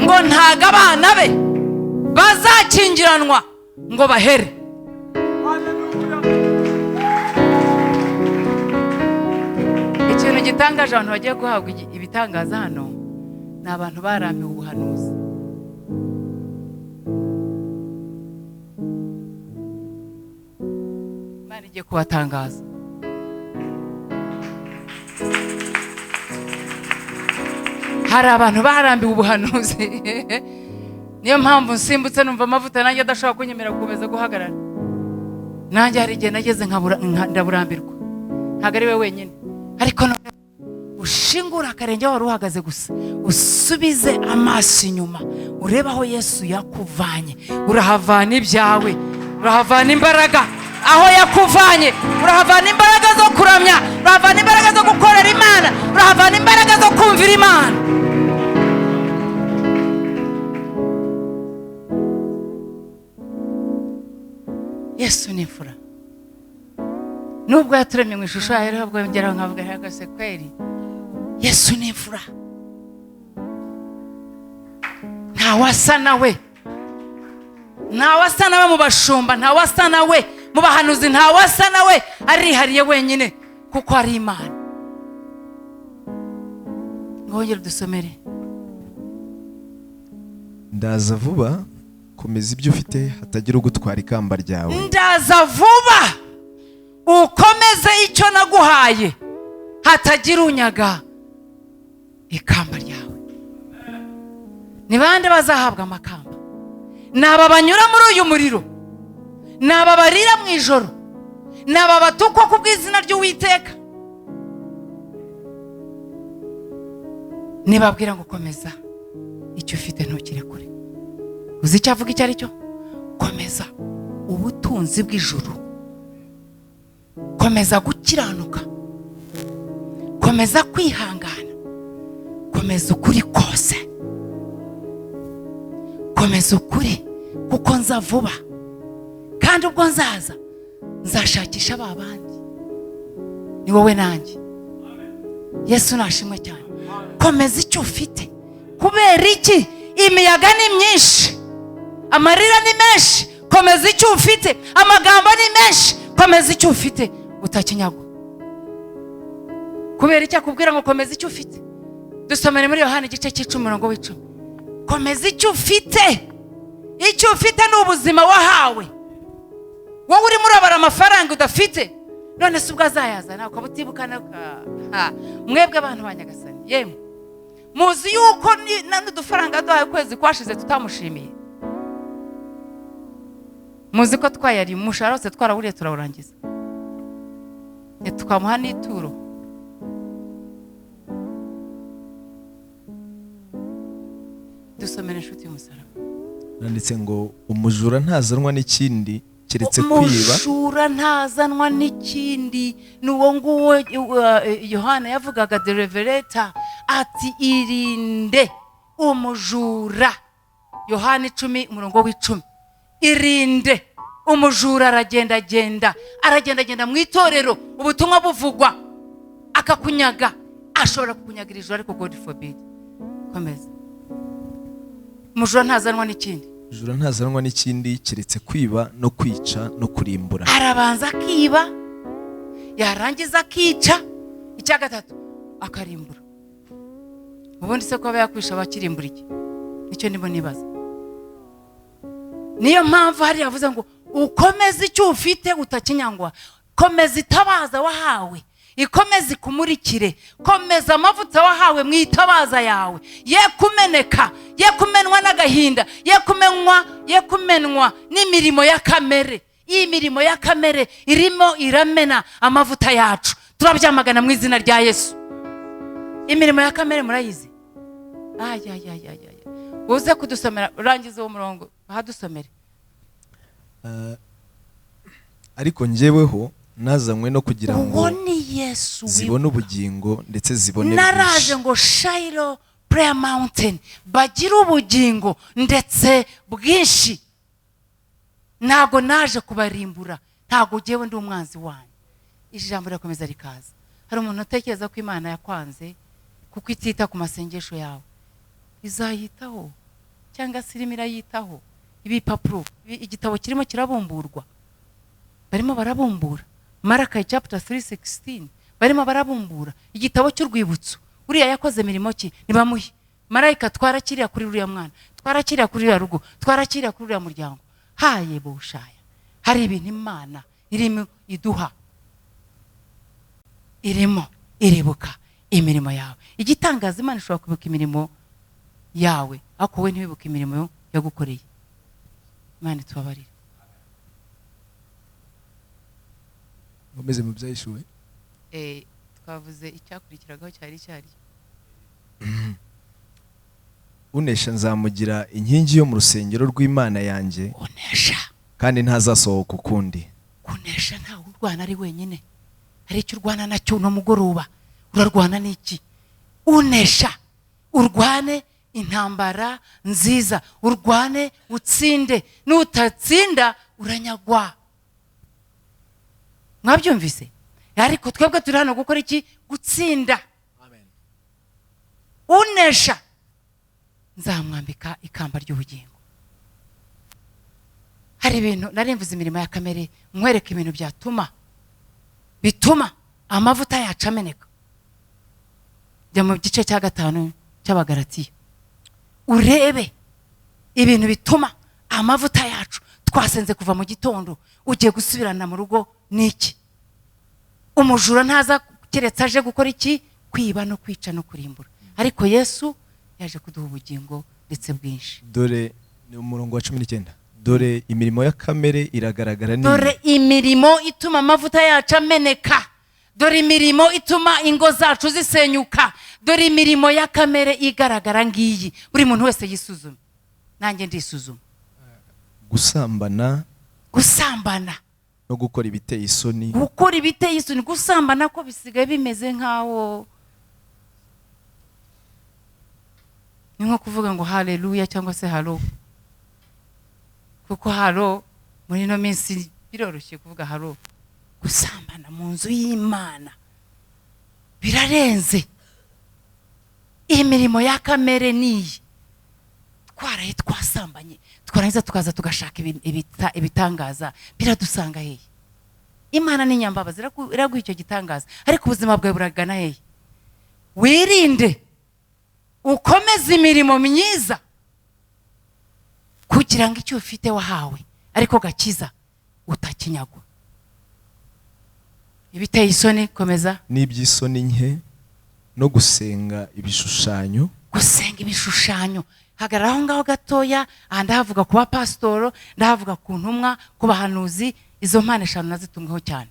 Ngo ntago abana be bazakingiranwa ngo bahere. Ikintu gitangaje, abantu bagiye guhabwa ibitangaza hano ni abantu barambiwe ubuhanuzi. Imana igiye kubatangaza. Hari abantu barambiwe ubuhanuzi. Niyo mpamvu nsimbutse numva amavuta nanjye adashobora kunyemera gukomeza guhagarara. Nanjye hari igihe nageze ndaburambirwa. Ntabwo ari we wenyine, ariko ushingura akarenge wari uhagaze gusa, usubize amaso inyuma urebe aho Yesu yakuvanye. Urahavana ibyawe, urahavana imbaraga aho yakuvanye, urahavana imbaraga zo kuramya, urahavana imbaraga zo gukorera Imana, urahavana imbaraga zo kumvira Imana. Yesu ni imfura. Nubwo yaturemye mu ishusho yayo, ahubwo yongeraho nkavuga hagase kweri Yesu ni imfura. Ntawasa nawe, ntawasa nawe mu bashumba, ntawasa nawe mu bahanuzi, ntawasa nawe, arihariye wenyine kuko ari Imana. Ngongere dusomere. Ndaza vuba, komeza ibyo ufite hatagira ugutwara ikamba ryawe. Ndaza vuba, ukomeze icyo naguhaye hatagira unyaga ikamba ryawe. Ni bande bazahabwa amakamba? Ni aba banyura muri uyu muriro, ni aba barira mu ijoro, ni aba batukwa ku bw'izina ry'Uwiteka. Nibabwira ngo komeza icyo ufite ntukirekure. Uzi icyo avuga icyo ari cyo? Komeza ubutunzi bw'ijuru, komeza gukiranuka, komeza kwihangana, komeza ukuri kose, komeza ukuri kuko nza vuba, kandi ubwo nzaza nzashakisha ba bandi. Ni wowe nanjye. Yesu nashimwe cyane. Komeza icyo ufite. Kubera iki? Imiyaga ni myinshi, amarira ni menshi. Komeza icyo ufite. Amagambo ni menshi. Komeza icyo ufite utakinyagwa. Kubera iki akubwira ngo komeza icyo ufite? Dusomere muri Yohana igice c'10:10. Komeza icyo ufite. Icyo ufite ni ubuzima wahawe. Wowe urimo urabara amafaranga udafite, none se ubwo azayazana ukabutibuka mwebwe abantu ba Nyagasani. Yemwe muzi yuko n'udufaranga duhaye ukwezi kwashize tutamushimiye? Muzi ko twayari umushahara wose twarawuriye turawurangiza, tukamuha n'ituro. Dusomere inshuti y'umusaraba. Nanditse ngo umujura ntazanwa n'ikindi keretse kwiba. Umujura ntazanwa n'ikindi. Nuwo nguwo Yohana yavugaga, the revelator, ati irinde umujura. Yohana 10:10. Irinde umujura. Aragendagenda mu itorero, ubutumwa buvugwa, akakunyaga. Ashobora kukunyagira ijoro, ariko God forbid. Komeza. Umujura ntazanwa n'ikindi. Umujura ntazanwa n'ikindi keretse kwiba no kwica no kurimbura. Arabanza akiba, yarangiza akica, icya gatatu akarimbura. Ubundi se ko aba yakwisha bakirimbura iki? Nicyo ndimo nibaza. Niyo mpamvu hari yavuze ngo ukomeze icyo ufite utakinyangwa. Komeza itabaza wahawe, ikomeze kumurikire. Komeza amavuta wahawe mu itabaza yawe, ye kumeneka, ye kumenwa n'agahinda, ye kumenwa n'imirimo ya kamere. Iyi mirimo ya kamere irimo iramena amavuta yacu, turabyamagana mu izina rya Yesu. Imirimo ya kamere murayizi? Uze kudusomera, urangiza uwo murongo, ahadusomere. Ariko njyeweho nazanywe no kugira ngo ubone Yesu zibone ubugingo ndetse zibone. Naraje ngo Shiloh Prayer Mountain bagira ubugingo ndetse bwinshi. Ntago naje kubarimbura, ntago jewe ndi umwanzi wanyu. Ijambo rirakomeza rikaza. Hari umuntu utekereza ko Imana yakwanze kuko itita ku masengesho yawe. Izayitaho cyangwa se irimo irayitaho? Ibipapuro, igitabo kirimo kirabumburwa, barimo barabumbura. Maraka chapter 3:16 barimo barabumbura igitabo cy'urwibutso. Uriya yakoze mirimo ki? Nibamuhe marayika, twarakiriya kuri uriya mwana, twarakiriya kuri uriya rugo, twarakiriya kuri uriya muryango. Haye bushaya, hari ibintu Imana irimo iduha, irimo iribuka imirimo yawe. Igitangaza, Imana ishobora kwibuka imirimo yawe, ariko we ntiwibuka imirimo yagukoreye. Imana tubabarire. Ngomeze mu byayishuwe. twavuze icyakurikiragaho cyari unesha nzamugira inkingi yo mu rusengero rw'Imana yanjye, unesha kandi ntazasohoka ukundi. kunesha ntawe urwana ari wenyine, hari icyo urwana nacyo no mugoroba. Urarwana n'iki? Unesha, urwane intambara nziza, urwane utsinde. Nutatsinda uranyagwa. Mwabyumvise? Ariko twebwe turi hano gukora iki? Gutsinda. Amen. Unesha nzamwambika ikamba ry'ubugingo. Hari ibintu narimvuze imirimo ya kamere, nkwereka ibintu bituma amavuta yacu ameneka. Jya mu gice cya 5 cy'Abagalatiya urebe ibintu bituma amavuta yacu twasenze kuva mu gitondo ugiye gusubirana mu rugo niki. Umujura ntaza keretse aje gukora iki? Kwiba no kwica no kurimbura. Ariko Yesu yaje kuduha ubugingo ndetse bwinshi. Dore ni umurongo wa 19. Dore imirimo ya kamere iragaragara ni. Dore imirimo ituma amavuta yacu ameneka. Dore imirimo ituma ingo zacu zisenyuka. Dore imirimo ya kamere igaragara ngiyi. Buri muntu wese yisuzume. Nanjye ndisuzuma. Gusambana no gukora ibiteye isoni. Gusambana ko bisigaye bimeze nkaho ni nko kuvuga ngo haleluya cyangwa se halo. Kuko halo muri no minsi biroroshye kuvuga halo. Gusambana mu nzu y'Imana birarenze. Imirimo ya kamere niyi. Twaraye twasambanye, twarangiza tukaza tugashaka ibitangaza, biradusanga hehe? Imana ni nyambabazi, iraguha icyo gitangaza, ariko ubuzima bwawe buragana hehe? Wirinde ukomeze imirimo myiza kugira ngo icyo ufite wahawe ariko gakiza utakinyagwa. Ibiteye isoni komeza. N'iby'isoni nke no gusenga ibishushanyo. Hagarara aho ngaho gatoya, ndahavuga kuba pasitoro, ndahavuga ku ntumwa, ku bahanuzi. Izo mpano 5 nazitungaho cyane.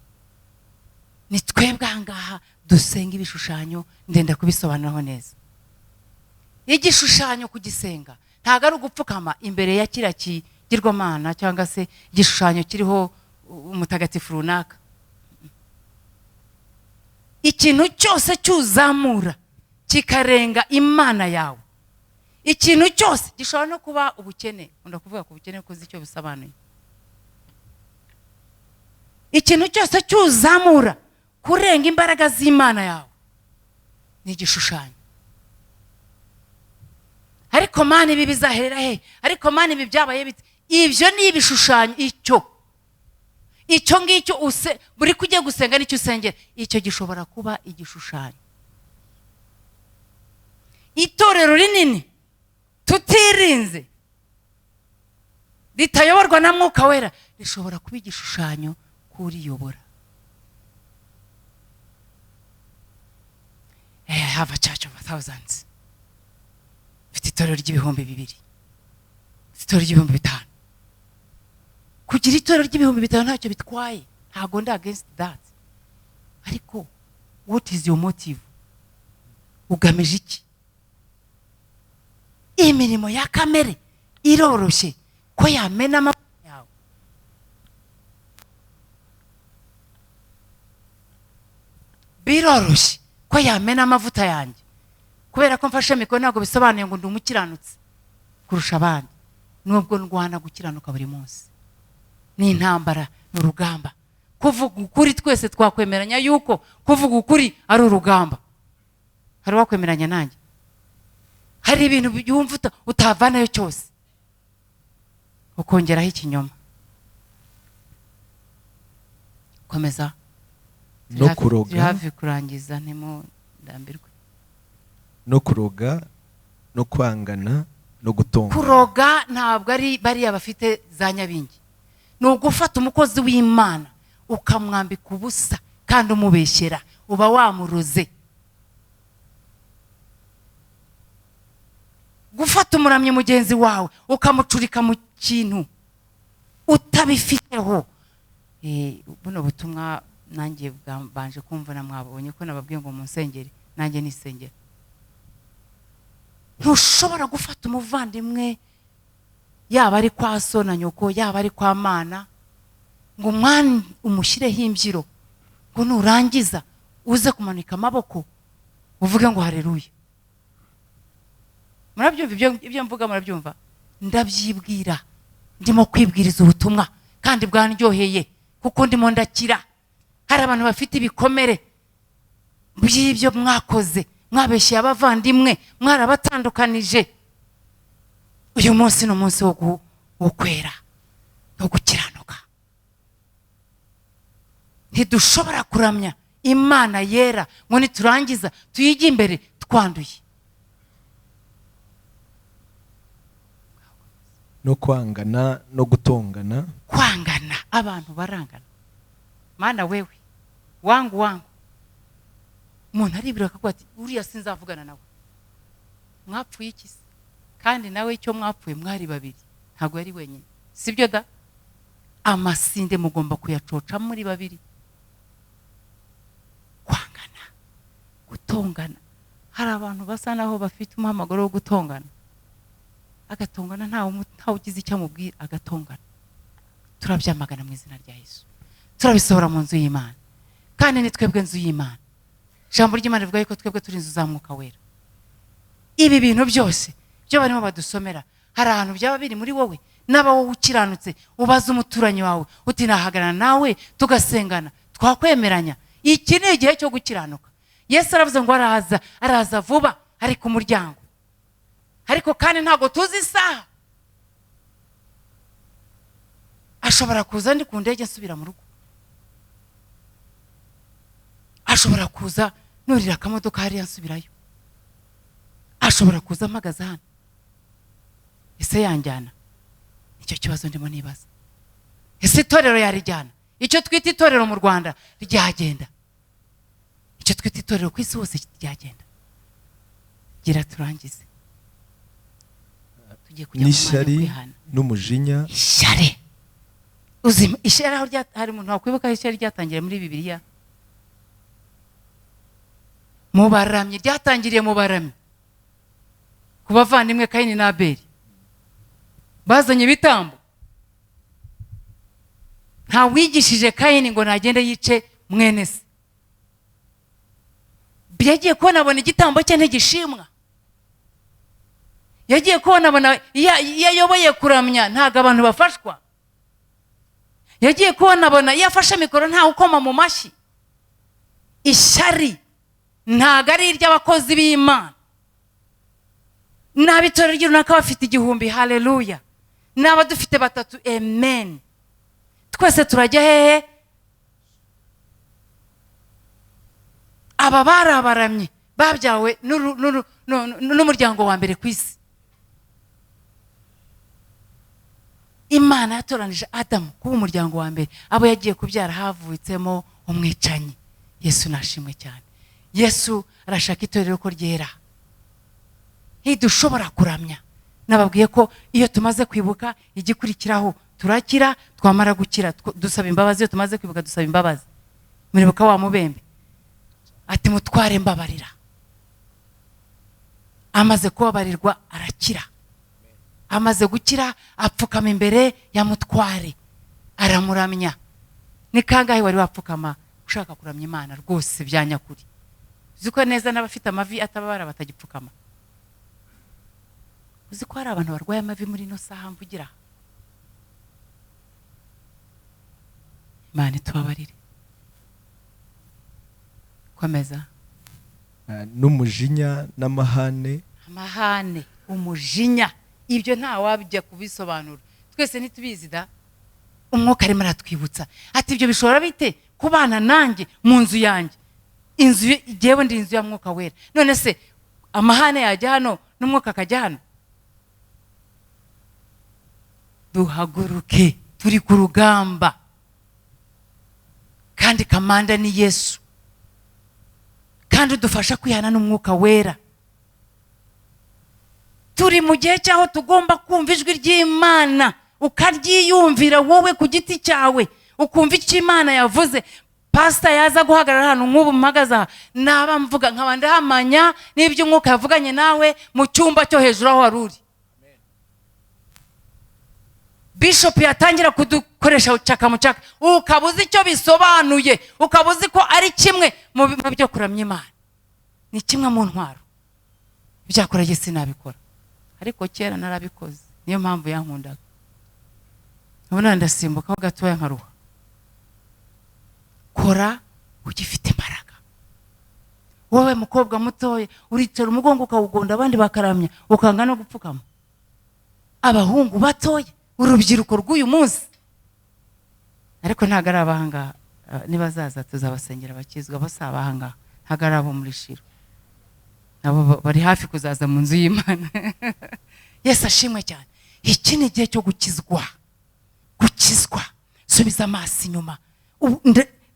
Ni twebwe ahangaha dusenga ibishushanyo, ndenda kubisobanuraho neza. Igishushanyo kugisenga ntago ari ugupfukama imbere ya kira kigirwamana cyangwa se igishushanyo kiriho umutagatifu runaka. Ikintu cyose cyuzamura kikarenga Imana yawe, ikintu cyose gishobora no kuba ubukene. Ndakuvuga ku bukene kuzi icyo bisobanuye. Ikintu cyose cyuzamura kurenga imbaraga z'Imana yawe ni igishushanyo. Ariko Mana ibi bizaherera he? Ariko Mana ibi byabaye bite? Ibyo ni ibishushanyo. Icyo ngicyo buri kujye gusenga n'icyo usengera, icyo gishobora kuba igishushanyo. Itorero rinini tutirinze ritayoborwa na Mwuka Wera rishobora kuba igishushanyo kuriyobora. I have a church of 1,000. Mfite itorero ry'ibihumbi 2,000. Itorero ry'ibihumbi 5. Kugira itorero ry'ibihumbi 5 ntacyo bitwaye. Ntago ndi against that. Ariko what is your motive? Ugamije iki? Imirimo ya kamere iroroshye ko yamena amavuta yawe. Biroroshye ko yamena amavuta yanjye. Kubera ko mfashe mikoro ntago bisobanuye ngo ndi umukiranutsi kurusha abandi. Nubwo ndwana gukiranuka buri munsi. Ni intambara n'urugamba. Kuvuga ukuri twese twakwemeranya yuko kuvuga ukuri ari urugamba. Hari wakwemeranya nanjye? Hari ibintu byumva utavanayo cyose ukongeraho ikinyoma. Komeza. No kuroga. Hafi kurangiza ntimo ndambirwe. No kuroga, no kwangana, no gutonga. Kuroga ntabwo ari bari abafite za nyabingi. Ni ugufata umukozi w'Imana ukamwambika ubusa kandi umubeshyera, uba wamuroze. Gufata umuramyi mugenzi wawe ukamucurika mu kintu utabifiteho. Buno butumwa nanjye banje kumva na mwabonye ko nababwiye ngo munsengere nanjye nisengera. Ntushobora gufata umuvandimwe yaba ari kwa so na nyoko yaba ari kwa mana ngo mwana umushyireho imbyiro ngo nurangiza uze kumanika amaboko uvuge ngo haleluya. Murabyumva ibyo mvuga murabyumva? Ndabyibwira, ndimo kwibwiriza ubutumwa kandi bwandyoheye kuko ndimo ndakira. Hari abantu bafite ibikomere by'ibyo mwakoze, mwabeshye abavandimwe, mwarabatandukanije. Uyu munsi ni umunsi wo kwera no gukiranuka. Ntidushobora kuramya Imana yera ngo niturangiza tuyige imbere twanduye. no kwangana no gutongana. Kwangana, abantu barangana. Mana wewe wangu umuntu aribira akavuga ati uriya sinzavugana nawe. Mwapfuye iki se? Kandi nawe icyo mwapfuye mwari babiri, ntabwo yari wenyine, sibyo da? Amasinde mugomba kuyacoca muri babiri. Kwangana, gutongana. Hari abantu basa naho bafite umuhamagaro wo gutongana, agatongana ntawe ugize icyo amubwira, agatongana. Turabyamagana mu izina rya Yesu, turabisohora mu nzu y'Imana, kandi ni twebwe nzu y'Imana. Ijambo ry'Imana rivuga yuko twebwe turi inzu za Mwuka Wera. Ibi bintu byose byo barimo badusomera, hari ahantu byaba biri muri wowe, naba wowe ukiranutse ubaza umuturanyi wawe uti nahagarana nawe tugasengana twakwemeranya. Iki ni igihe cyo gukiranuka. Yesu aravuze ngo araza vuba, ari ku muryango, ariko kandi ntago tuzi isaha. Ashobora kuza ndi ku ndege nsubira mu rugo, ashobora kuza nurira akamodoka hariya nsubirayo, ashobora kuza mpagaze hano. Ese yanjyana? Icyo kibazo ndimo nibaza. Ese itorero yarijyana? Icyo twita itorero mu Rwanda ryagenda? Icyo twita itorero ku isi hose ryagenda? Gira turangize. Tugiye kujya mu kwihana n'umujinya. Ishyari. Uzima ishyari aho hari umuntu wakwibuka ishyari ryatangiriye muri Bibiliya? Mubaramye, ryatangiriye mubaramye ku bavandimwe Kayini na Abeli. Bazanye ibitambo, nta wigishije Kayini ngo nagende yice mwene se. Yagiye kubona abona igitambo cye ntigishimwa. Yagiye kubona abona yayoboye kuramya ntago abantu bafashwa. Yagiye kubona abona yafashe mikoro nta ukoma mu mashyi. Ishyari ntago ari iry'abakozi b'Imana. N'abitorero ry'urunaka bafite 1000, haleluya. N'aba dufite 3, amen. Twese turajya hehe? Aba barabaramye babyawe n'umuryango wa mbere ku isi. Imana yatoranije Adamu kuba umuryango wa mbere, abo yagiye kubyara havutsemo umwicanyi. Yesu nashimwe cyane. Yesu arashaka itorero ko ryera. Ntidushobora kuramya. Nababwiye ko iyo tumaze kwibuka igikurikiraho turakira, twamara gukira dusaba imbabazi. Iyo tumaze kwibuka dusaba imbabazi. Muribuka wa mubembe ati mutware mbabarira. Amaze kubabarirwa arakira. Amaze gukira apfukama imbere ya mutware aramuramya. Ni kangahe wari wapfukama ushaka kuramya Imana rwose byanyakuri? Uziko neza n'abafite amavi atababara batagipfukama. Uziko hari abantu barwaye amavi muri no saha mvugira. Imana tubabarire. Komeza. N'umujinya n'amahane. Amahane, umujinya, ibyo nta wabijya kubisobanura. Twese nitubizi da. Umwuka arimo aratwibutsa ati ibyo bishobora bite kubana nanjye mu nzu yanjye. Inzu yewe ndi inzu ya Mwuka Wera. None se amahane yajya hano n'umwuka akajya hano? Duhaguruke, turi ku rugamba, kandi kamanda ni Yesu, kandi udufasha kwihana n'umwuka wera. Turi mu gihe cyaho tugomba kumva ijwi ry'Imana, ukaryiyumvira wowe ku giti cyawe, ukumva icyo Imana yavuze. pastor yaza guhagarara hano nk'ubu mpagaza naba mvuga nkaba ndahamanya n'ibyo umwuka yavuganye nawe mu cyumba cyo hejuru aho waruri. Bishop yatangira kudukoresha ucaka ukabuza icyo bisobanuye, ukabuza ko ari kimwe mu byo kuramya Imana, ni kimwe mu ntwaro. Byakora je sinabikora, ariko kera narabikoze, niyo mpamvu yankundaga. Nubona ndasimbuka ho gatoya nkaruha. Kora ugifite imbaraga. Wowe mukobwa mutoye uricara umugongo ukawugonda abandi bakaramya ukanga no gupfukama. Abahungu batoye urubyiruko rw'uyu munsi, ariko ntago ari abahanga, nibazaza tuzabasengera bakizwa basabahanga, ntago ari abo muri Shiro, nabo bari hafi kuzaza mu nzu y'Imana. Yesu ashimwe cyane. Iki ni igihe cyo gukizwa. Subiza amaso inyuma.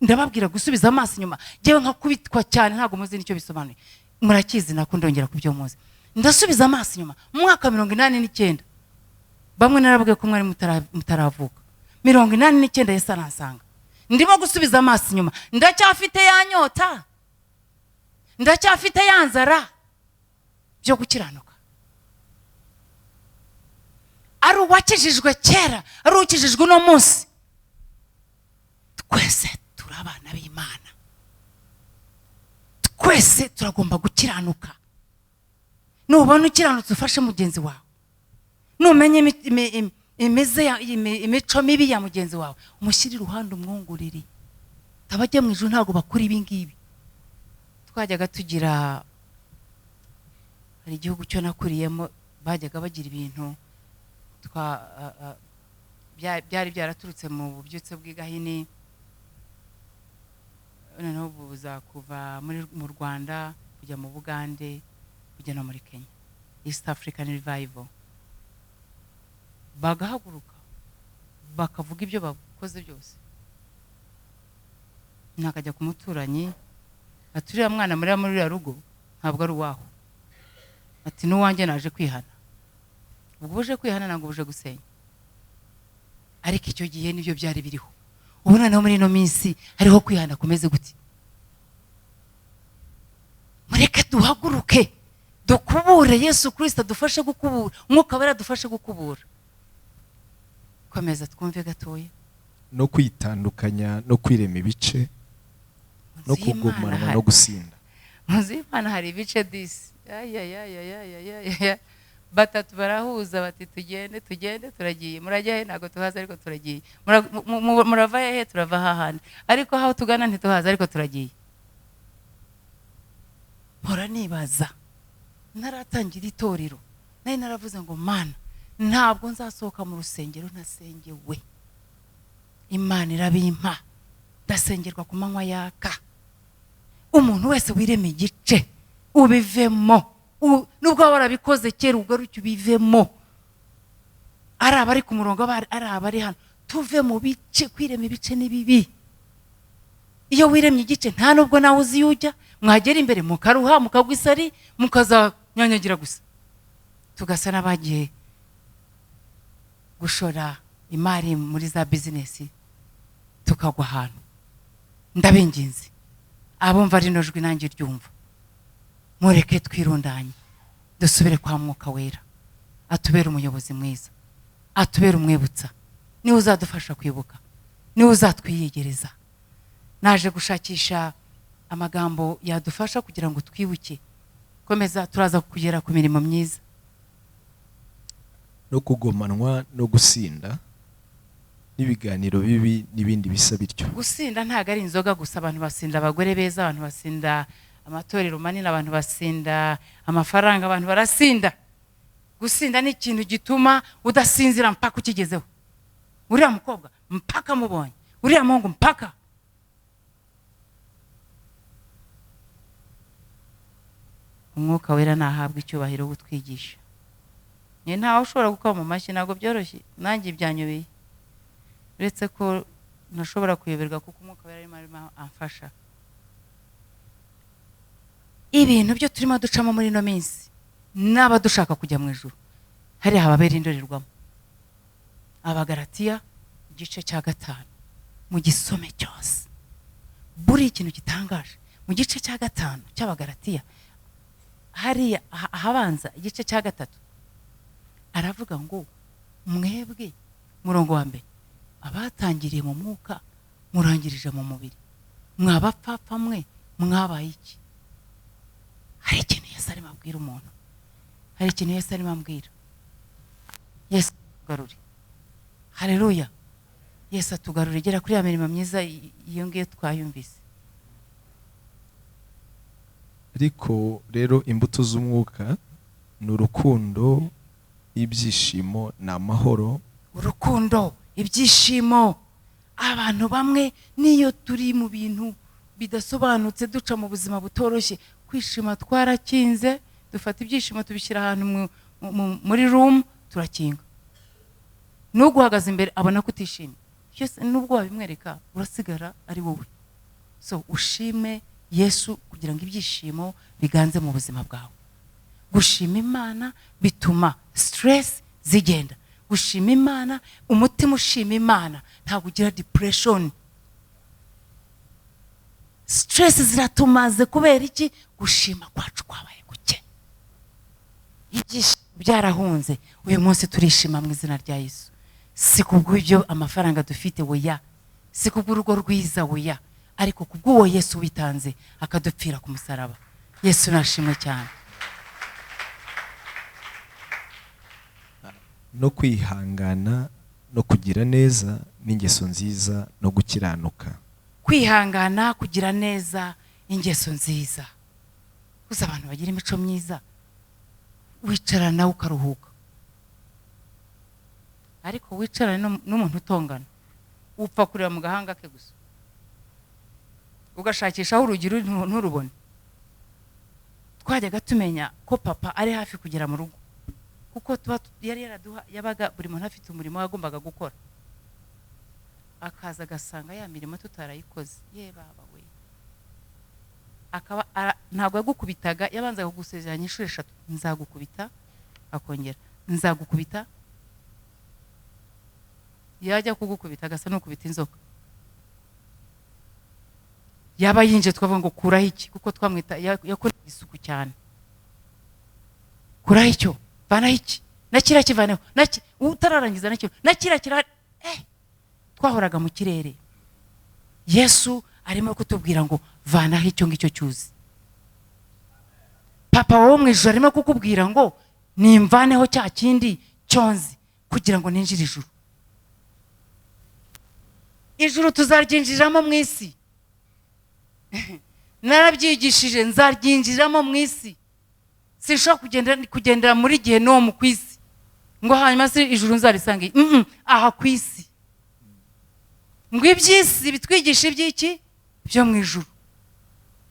Ndababwira gusubiza amaso inyuma, jewe nkakubitwa cyane ntago muzi nicyo bisobanuye. Murakizi nako ndongera kubyo muzi. Ndasubiza amaso inyuma mu mwaka 89, bamwe narabwiye ko mwari mutaravuka. 89 Yesu aransanga, ndimo gusubiza amaso inyuma, ndacyafite ya nyota, ndacyafite ya nzara byo gukiranuka. Ari uwakijijwe kera, ari ukijijwe no munsi, twese turabana b'Imana, twese turagomba gukiranuka. Nubona ukiranutse ufashe mugenzi wawe, numenye imico mibi ya mugenzi wawe, umushyirire uruhande umwungurire. Tabajye mu ijuru ntago bakuri ibi ngibi. Twajyaga tugira, hari igihugu cyo nakuriyemo bajyaga bagira ibintu byari byaraturutse mu bubyutse bw'Igahini, noneho buza kuva mu Rwanda kujya mu Bugande kujya no muri Kenya, East African Revival. Bagahaguruka bakavuga ibyo bakoze byose. Nakajya ku muturanyi aturiya mwana muri rugo ntabwo ari uwaho, ati n'uwanjye naje kwihana. Ubwo uje kwihana ntabwo uje gusenya. Ariko icyo gihe nibyo byari biriho. Ubu noneho muri ino minsi hariho kwihana kumeze gute? Mureke duhaguruke dukubure. Yesu Kristo dufashe gukubura, umwuka wera dufashe gukubura. Komeza twumve gatoya. No kwitandukanya no kwirema ibice no kugumanwa no gusinda. Muzi Imana hari ibice 10. Batatu barahuza bati tugende turagiye. Murajya he? Ntago tuhaza ariko turagiye. Murava he? Turava hahandi. Ariko aho tugana ntituhaza ariko turagiye. Mpora nibaza, naratangira itorero, nari naravuze ngo Mana, ntabwo nzasohoka mu rusengero ntasengewe. Imana irabimpa, ndasengerwa ku manywa yaka. Umuntu wese wireme igice ubivemo. Nubwo warabikoze kera ugaruke ubivemo. Ari abari ku murongo, ari abari hano, tuve mu bice. Kwirema ibice ni bibi. Iyo wiremye igice nta nubwo nawe uzi ujya, mwagera imbere mukaruha mukagwisari mukaza nyanyagira gusa. Tugasa n'abagiye gushora imari muri za business tukagwa ahantu. Ndabinginze abumva rino jwi nanjye ryumva, mureke twirundanye dusubire kwa Mwuka Wera, atubera umuyobozi mwiza, atubera umwibutsa, niwe uzadufasha kwibuka, niwe uzatwiyegereza. Naje gushakisha amagambo yadufasha kugira ngo twibuke. Komeza, turaza kugera ku mirimo myiza. No kugomanwa no gusinda n'ibiganiro bibi n'ibindi bisa bityo. Gusinda ntago ari inzoga gusa. Abantu basinda abagore beza, abantu basinda amatorero manini, abantu basinda amafaranga, abantu barasinda. Gusinda ni ikintu gituma udasinzira mpaka ukigezeho. Uriya mukobwa mpaka mubonye, uriya muhungu mpaka. Umwuka Wera nahabwa icyubahiro gutwigisha. Nye ntaho ushobora gukoma mu mashyi, ntabwo byoroshye. Nanjye byanyobeye, uretse ko ntashobora kuyoberwa kuko Umwuka Wera arimo amfasha. Ibintu byo turimo ducamo muri ino minsi, naba dushaka kujya mu ijuru, hari hababera indorerwamo. Abagalatiya igice cya 5 mu gisome cyose buri ikintu gitangaje mu gice cya 5 cy'Abagalatiya hariya ahabanza igice cya 3 aravuga ngo mwebwe murongo wa mbere abatangiriye mu mwuka murangirije mu mubiri mwabapfapfa mwe mwabaye iki. hari ikintu Yesu arimo abwira umuntu, hari ikintu Yesu arimo ambwira. Yesu atugarure, haleluya. Yesu atugarure, gera kuri ya mirimo myiza iyo ngiyo twayumvise. ariko rero imbuto z'umwuka ni urukundo, ibyishimo, n'amahoro. Urukundo, ibyishimo. Abantu bamwe niyo turi mu bintu bidasobanutse duca mu buzima butoroshye, kwishima twarakinze, dufata ibyishimo tubishyira ahantu muri room turakinga. Nuguhagaze imbere abona kutishimye, cyose nubwo wabimwereka urasigara ari wowe. So ushime Yesu kugira ngo ibyishimo biganze mu buzima bwawe. Gushima Imana bituma stress zigenda. Gushima Imana, umutima ushima Imana ntabwo ugira depression. Stress ziratumaze kubera iki? Gushima kwacu kwabaye guke. Ibyishimo byarahunze, uyu munsi turishima mu izina rya Yesu. Si kubw'ibyo amafaranga dufite oya, si kubw'urugo rwiza oya, ariko kubw'uwo Yesu witanze akadupfira ku musaraba. Yesu nashimwe cyane. No kwihangana no kugira neza n'ingeso nziza no gukiranuka. Kwihangana, kugira neza, ingeso nziza. Kuza abantu bagira imico myiza, wicarana ukaruhuka. Ariko wicarana n'umuntu utongana, upfa kureba mu gahanga ke gusa, ugashakisha aho urugero nturubone. Twajyaga tumenya ko papa ari hafi kugera mu rugo, kuko yari yaraduha, yabaga buri muntu afite umurimo yagombaga gukora, akaza agasanga ya mirimo tutarayikoze. Ye baba we, akaba ntabwo yagukubitaga, yabanzaga kugusezeranya inshuro 3, nzagukubita, akongera nzagukubita. Yajya kugukubita agasa n'ukubita inzoka. Yaba yinje twavuga ngo kuraho iki, kuko twamwita yakoreye isuku cyane. Kuraho icyo, vanaho iki, nakira kivaneho, utararangiza nakira twahoraga mu kirere. Yesu arimo kutubwira ngo vanaho icyo ngicyo cyuzi. Papa wo mu ijuru arimo kukubwira ngo nimvaneho cya kindi cyonzi kugira ngo ninjire ijuru. Ijuru tuzaryinjiramo mu isi. Narabyigishije, nzaryinjiramo mu isi. Sinshobora kugendera muri Gehinomu ku isi ngo hanyuma se ijuru nzarisange. Aha ku isi. Ngo iby'isi bitwigisha iby'iki byo mu ijuru.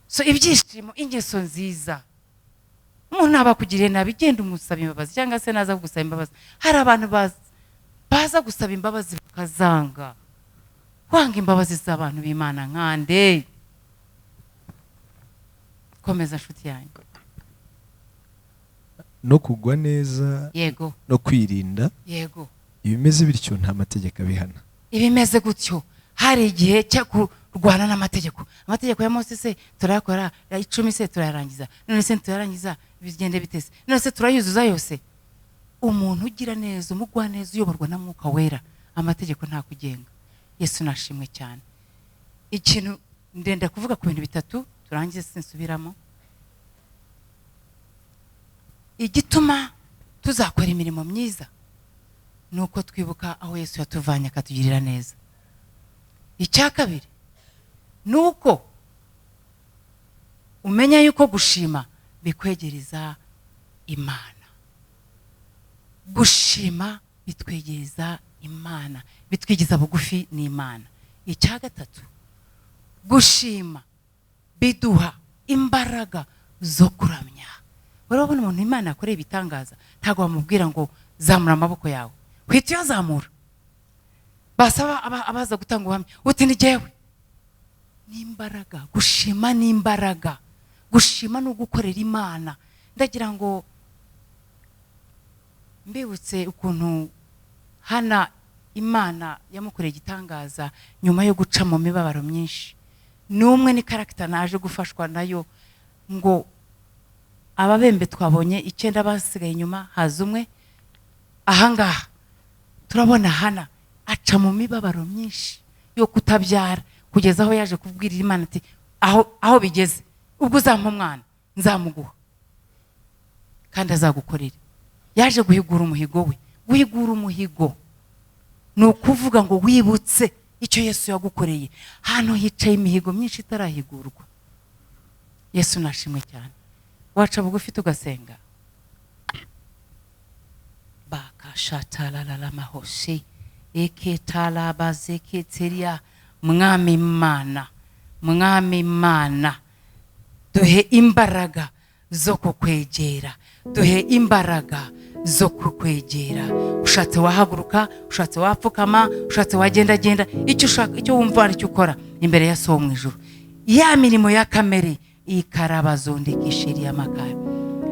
So ibyishimo, ingeso nziza. Umuntu abakugiriye nabi, genda umusaba imbabazi, cyangwa se naza kugusaba imbabazi. Hari abantu baza gusaba imbabazi bakazanga. Wanga imbabazi z'abantu b'Imana nkande. Komeza nshuti yanjye. No kugwa neza, yego, no kwirinda, yego. Ibimeze bityo nta mategeko abihana. Ibimeze gutyo hari igihe cyo kurwana n'amategeko. Amategeko ya Mose se turakora, ya 10 se turayarangiza, none se turayarangiza bigende bitese, none se turayuzuza yose. Umuntu ugira neza, umugwa neza, uyoborwa na Mwuka Wera, amategeko nta kugenga. Yesu nashimwe cyane. Ikintu ndenda kuvuga ku bintu 3 turangize sinsubiramo. Igituma tuzakora imirimo myiza nuko twibuka aho Yesu yatuvanye akatugirira neza. Icya kabiri nuko umenya yuko gushima bikwegereza Imana. Gushima bitwegereza Imana, bitwigiza bugufi n'Imana. Icya gatatu, gushima biduha imbaraga zo kuramya. Urabona umuntu Imana yakoreye ibitangaza, ntago bamubwira ngo zamura amaboko yawe, hwita yazamura. Basaba abaza gutanga ubuhamya, uti ni jyewe. N'imbaraga, gushima n'imbaraga. Gushima no gukorera Imana. Ndagira ngo mbibutse ukuntu Hana Imana yamukoreye igitangaza nyuma yo guca mu mibabaro myinshi. n'umwe ni character naje gufashwa nayo ngo ababembe twabonye 9 basigaye inyuma haza umwe ahangaha turabona Hana aca mu mibabaro myinshi yo kutabyara kugeza aho yaje kubwirira Imana ati aho bigeze ubwo uzampa umwana nzamuguha kandi azagukorera. Yaje guhigura umuhigo we. Guhigura umuhigo ni ukuvuga ngo wibutse icyo Yesu yagukoreye. Hano hicaye imihigo myinshi itarahigurwa. Yesu nashimwe cyane. Waca bugufi tugasenga. Bakashatalala mahoshi eketala bazeketeria mwami Imana duhe imbaraga zo kukwegera, duhe imbaraga zo kukwegera. Ushatse wahaguruka, ushatse wapfukama, ushatse wagenda icyo ushaka, icyo wumva aricyo ukora imbere ya So mu ijuru. Ya mirimo ya kamere ikarabazondekishiri amakaya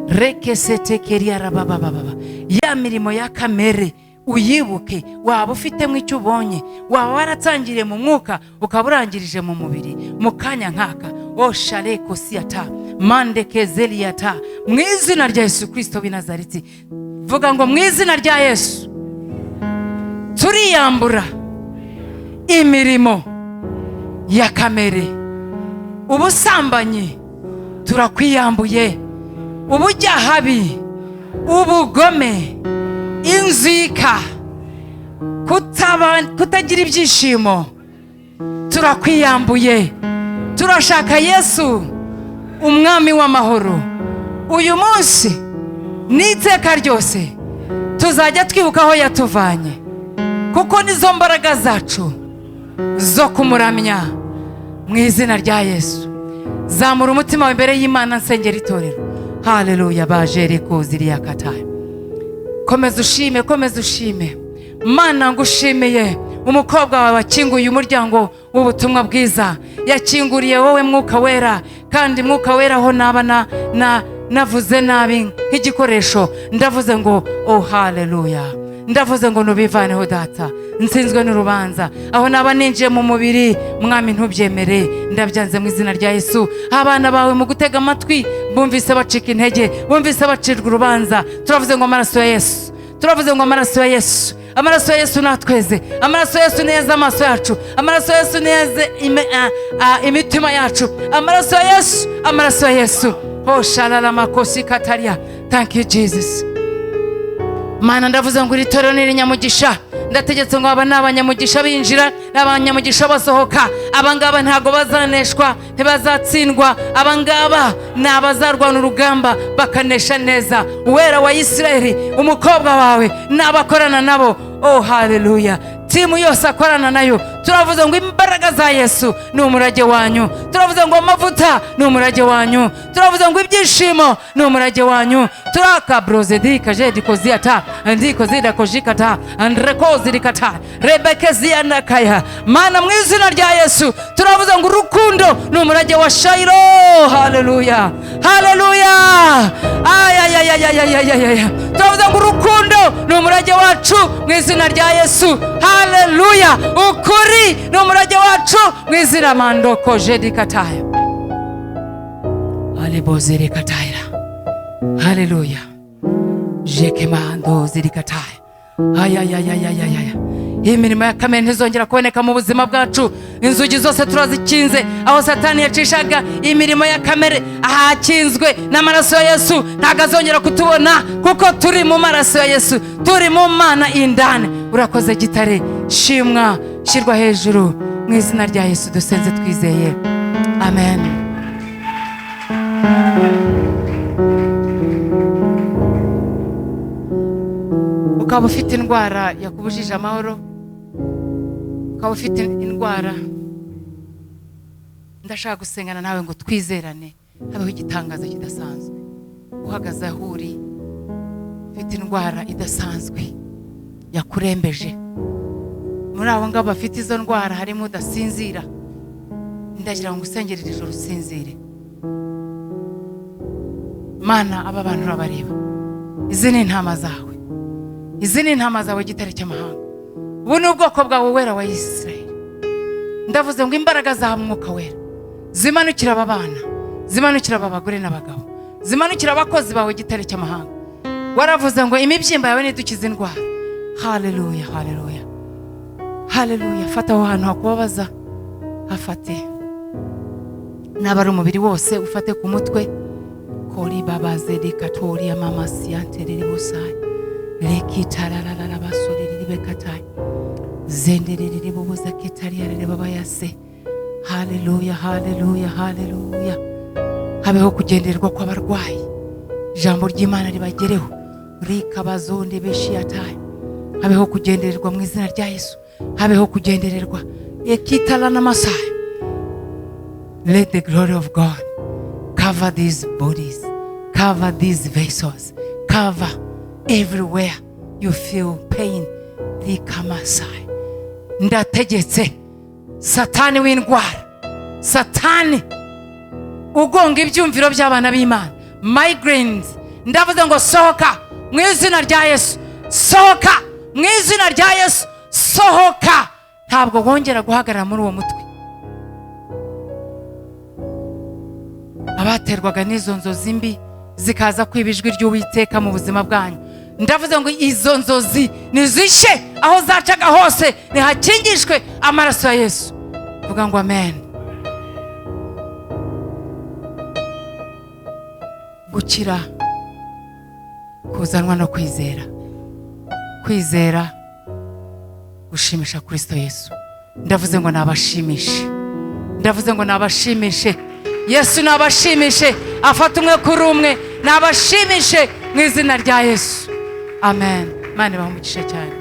rekesetekeria rabababa. Ya mirimo ya kamere uyibuke, waba ufitemo icyo ubonye, waba waratangiriye mu mwuka ukaburangirije mu mubiri mu kanya nkaka. O shareko siata mande kezeliata, mu izina rya Yesu Kristo w'i Nazareti. Vuga ngo mu izina rya Yesu turiyambura imirimo ya kamere. Ubusambanyi turakwiyambuye, ubujyahabi, ubugome, inzika, kutagira ibyishimo turakwiyambuye. Turashaka Yesu umwami w'amahoro. Uyu munsi n'iteka ryose tuzajya twibuka aho yatuvanye, kuko nizo mbaraga zacu zo kumuramya. Mu izina rya Yesu zamura umutima wawe imbere y'Imana, nsengera itorero. Haleluya. Bajere koziriya kataya. Komeza ushime Mana, ngushimiye umukobwa wawe wakinguye umuryango w'ubutumwa bwiza. Yakinguriye wowe Mwuka Wera, kandi Mwuka Wera aho naba navuze nabi nk'igikoresho, ndavuze ngo oh haleluya, ndavuze ngo nubivaneho data. Nsinzwe n'urubanza aho naba ninjiye mu mubiri, mwami ntubyemere, ndabyanze mu izina rya Yesu. Abana bawe mu gutega amatwi bumvise bacika intege, bumvise bacirwa urubanza. Turavuze ngo amaraso ya Yesu, turavuze ngo amaraso ya Yesu, amaraso ya Yesu natweze, amaraso ya Yesu neza amaso yacu, amaraso ya Yesu neza imitima yacu, amaraso ya Yesu, amaraso ya Yesu. Oh shalala makosi kataria. Thank you Jesus. Mana, ndavuze ngo itorero ni nyamugisha. Ndategetse ngo aba n'abanyamugisha binjira, n'abanyamugisha basohoka. Abangaba ntago bazaneshwa, ntibazatsindwa. Abangaba ni abazarwana urugamba bakanesha neza. Uwera wa Isiraheli, umukobwa wawe n'abakorana nabo. Oh haleluya. Timu yose akorana nayo, turavuze ngo imbaraga za Yesu ni umurage wanyu. Turavuze ngo amavuta ni umurage wanyu. Turavuze ngo ibyishimo ni umurage wanyu. Turaka brozedika jedi koziata ndiko zida kojikata andrekozirikata rebekezi nakaya. Mana, mu izina rya Yesu turavuze ngo urukundo ni umurage wa Shairo. Haleluya, haleluya. Ayayayayayayaya. Turavuze ngo urukundo ni umurage wacu mu izina rya Yesu. Haleluya. Ukuri ni umurage wacu mu izina mandoko jedikataya alibozirikataya. Haleluya. Jekemando zirikataya. Ayayayayayaya. Imirimo ya kamere ntizongera kuboneka mu buzima bwacu. Inzugi zose turazikinze. Aho Satani yacishaga imirimo ya kamere, ahakinzwe n'amaraso ya Yesu, ntago azongera kutubona, kuko turi mu maraso ya Yesu, turi mu Mana indani. Urakoze gitare, shimwa, shirwa hejuru. Mu izina rya Yesu dusenze twizeye, amen. Ukaba ufite indwara yakubujije amahoro, ukaba ufite indwara, ndashaka gusengana nawe ngo twizerane, habeho igitangazo kidasanzwe. Uhagaze aho uri, ufite indwara idasanzwe yakurembeje. Muri abo ngabo bafite izo ndwara harimo udasinzira, ndagira ngo usengere iri joro usinzire. Mana, aba bantu urabareba, izi ni intama zawe, izi ni intama zawe gitare cy'amahanga. Ubu ni ubwoko bwawe Wera wa Isiraheli. Ndavuze ngo imbaraga za Mwuka Wera zimanukira aba bana, zimanukira aba bagore n'abagabo, zimanukira abakozi bawe gitare cy'amahanga. Waravuze ngo imibyimba yawe nidukize indwara. Haleluya, haleluya, haleluya. Fata aho hantu hakubabaza, hafate. N'abari umubiri wose ufate ku mutwe. Kori babaze de katori ya mama siyanterere busai. Lekitararara basorere bekatai. Zenderere bubuza ketariya baba yase. Haleluya, haleluya, haleluya. Habeho kugendererwa kw'abarwayi. Ijambo ry'Imana ribagereho. Rikabazonde beshiyatai. Habeho kugendererwa mu izina rya Yesu. Habeho kugendererwa. Ekitala n'amasai. Let the glory of God cover these bodies, cover these vessels, cover everywhere you feel pain. Rikamasai. Ndategetse Satani w'indwara, Satani ugonga ibyumviro by'abana b'Imana, migraines, ndavuze ngo sohoka mu izina rya Yesu, sohoka mu izina rya Yesu, sohoka. Ntabwo wongera guhagarara muri uwo mutwe. Abaterwaga n'izo nzozi mbi zikaza kwibijwi ry'Uwiteka mu buzima bwanyu, ndavuze ngo izo nzozi nizishe, aho zacaga hose nihakingishwe amaraso ya Yesu. Vuga ngo amen. Gukira kuzanwa no kwizera, kwizera gushimisha Kristo Yesu. Ndavuze ngo nabashimishe, ndavuze ngo nabashimishe. Yesu nabashimishe, afata umwe kuri umwe, nabashimishe mu izina rya Yesu. Amen. Imana ibahe umugisha cyane.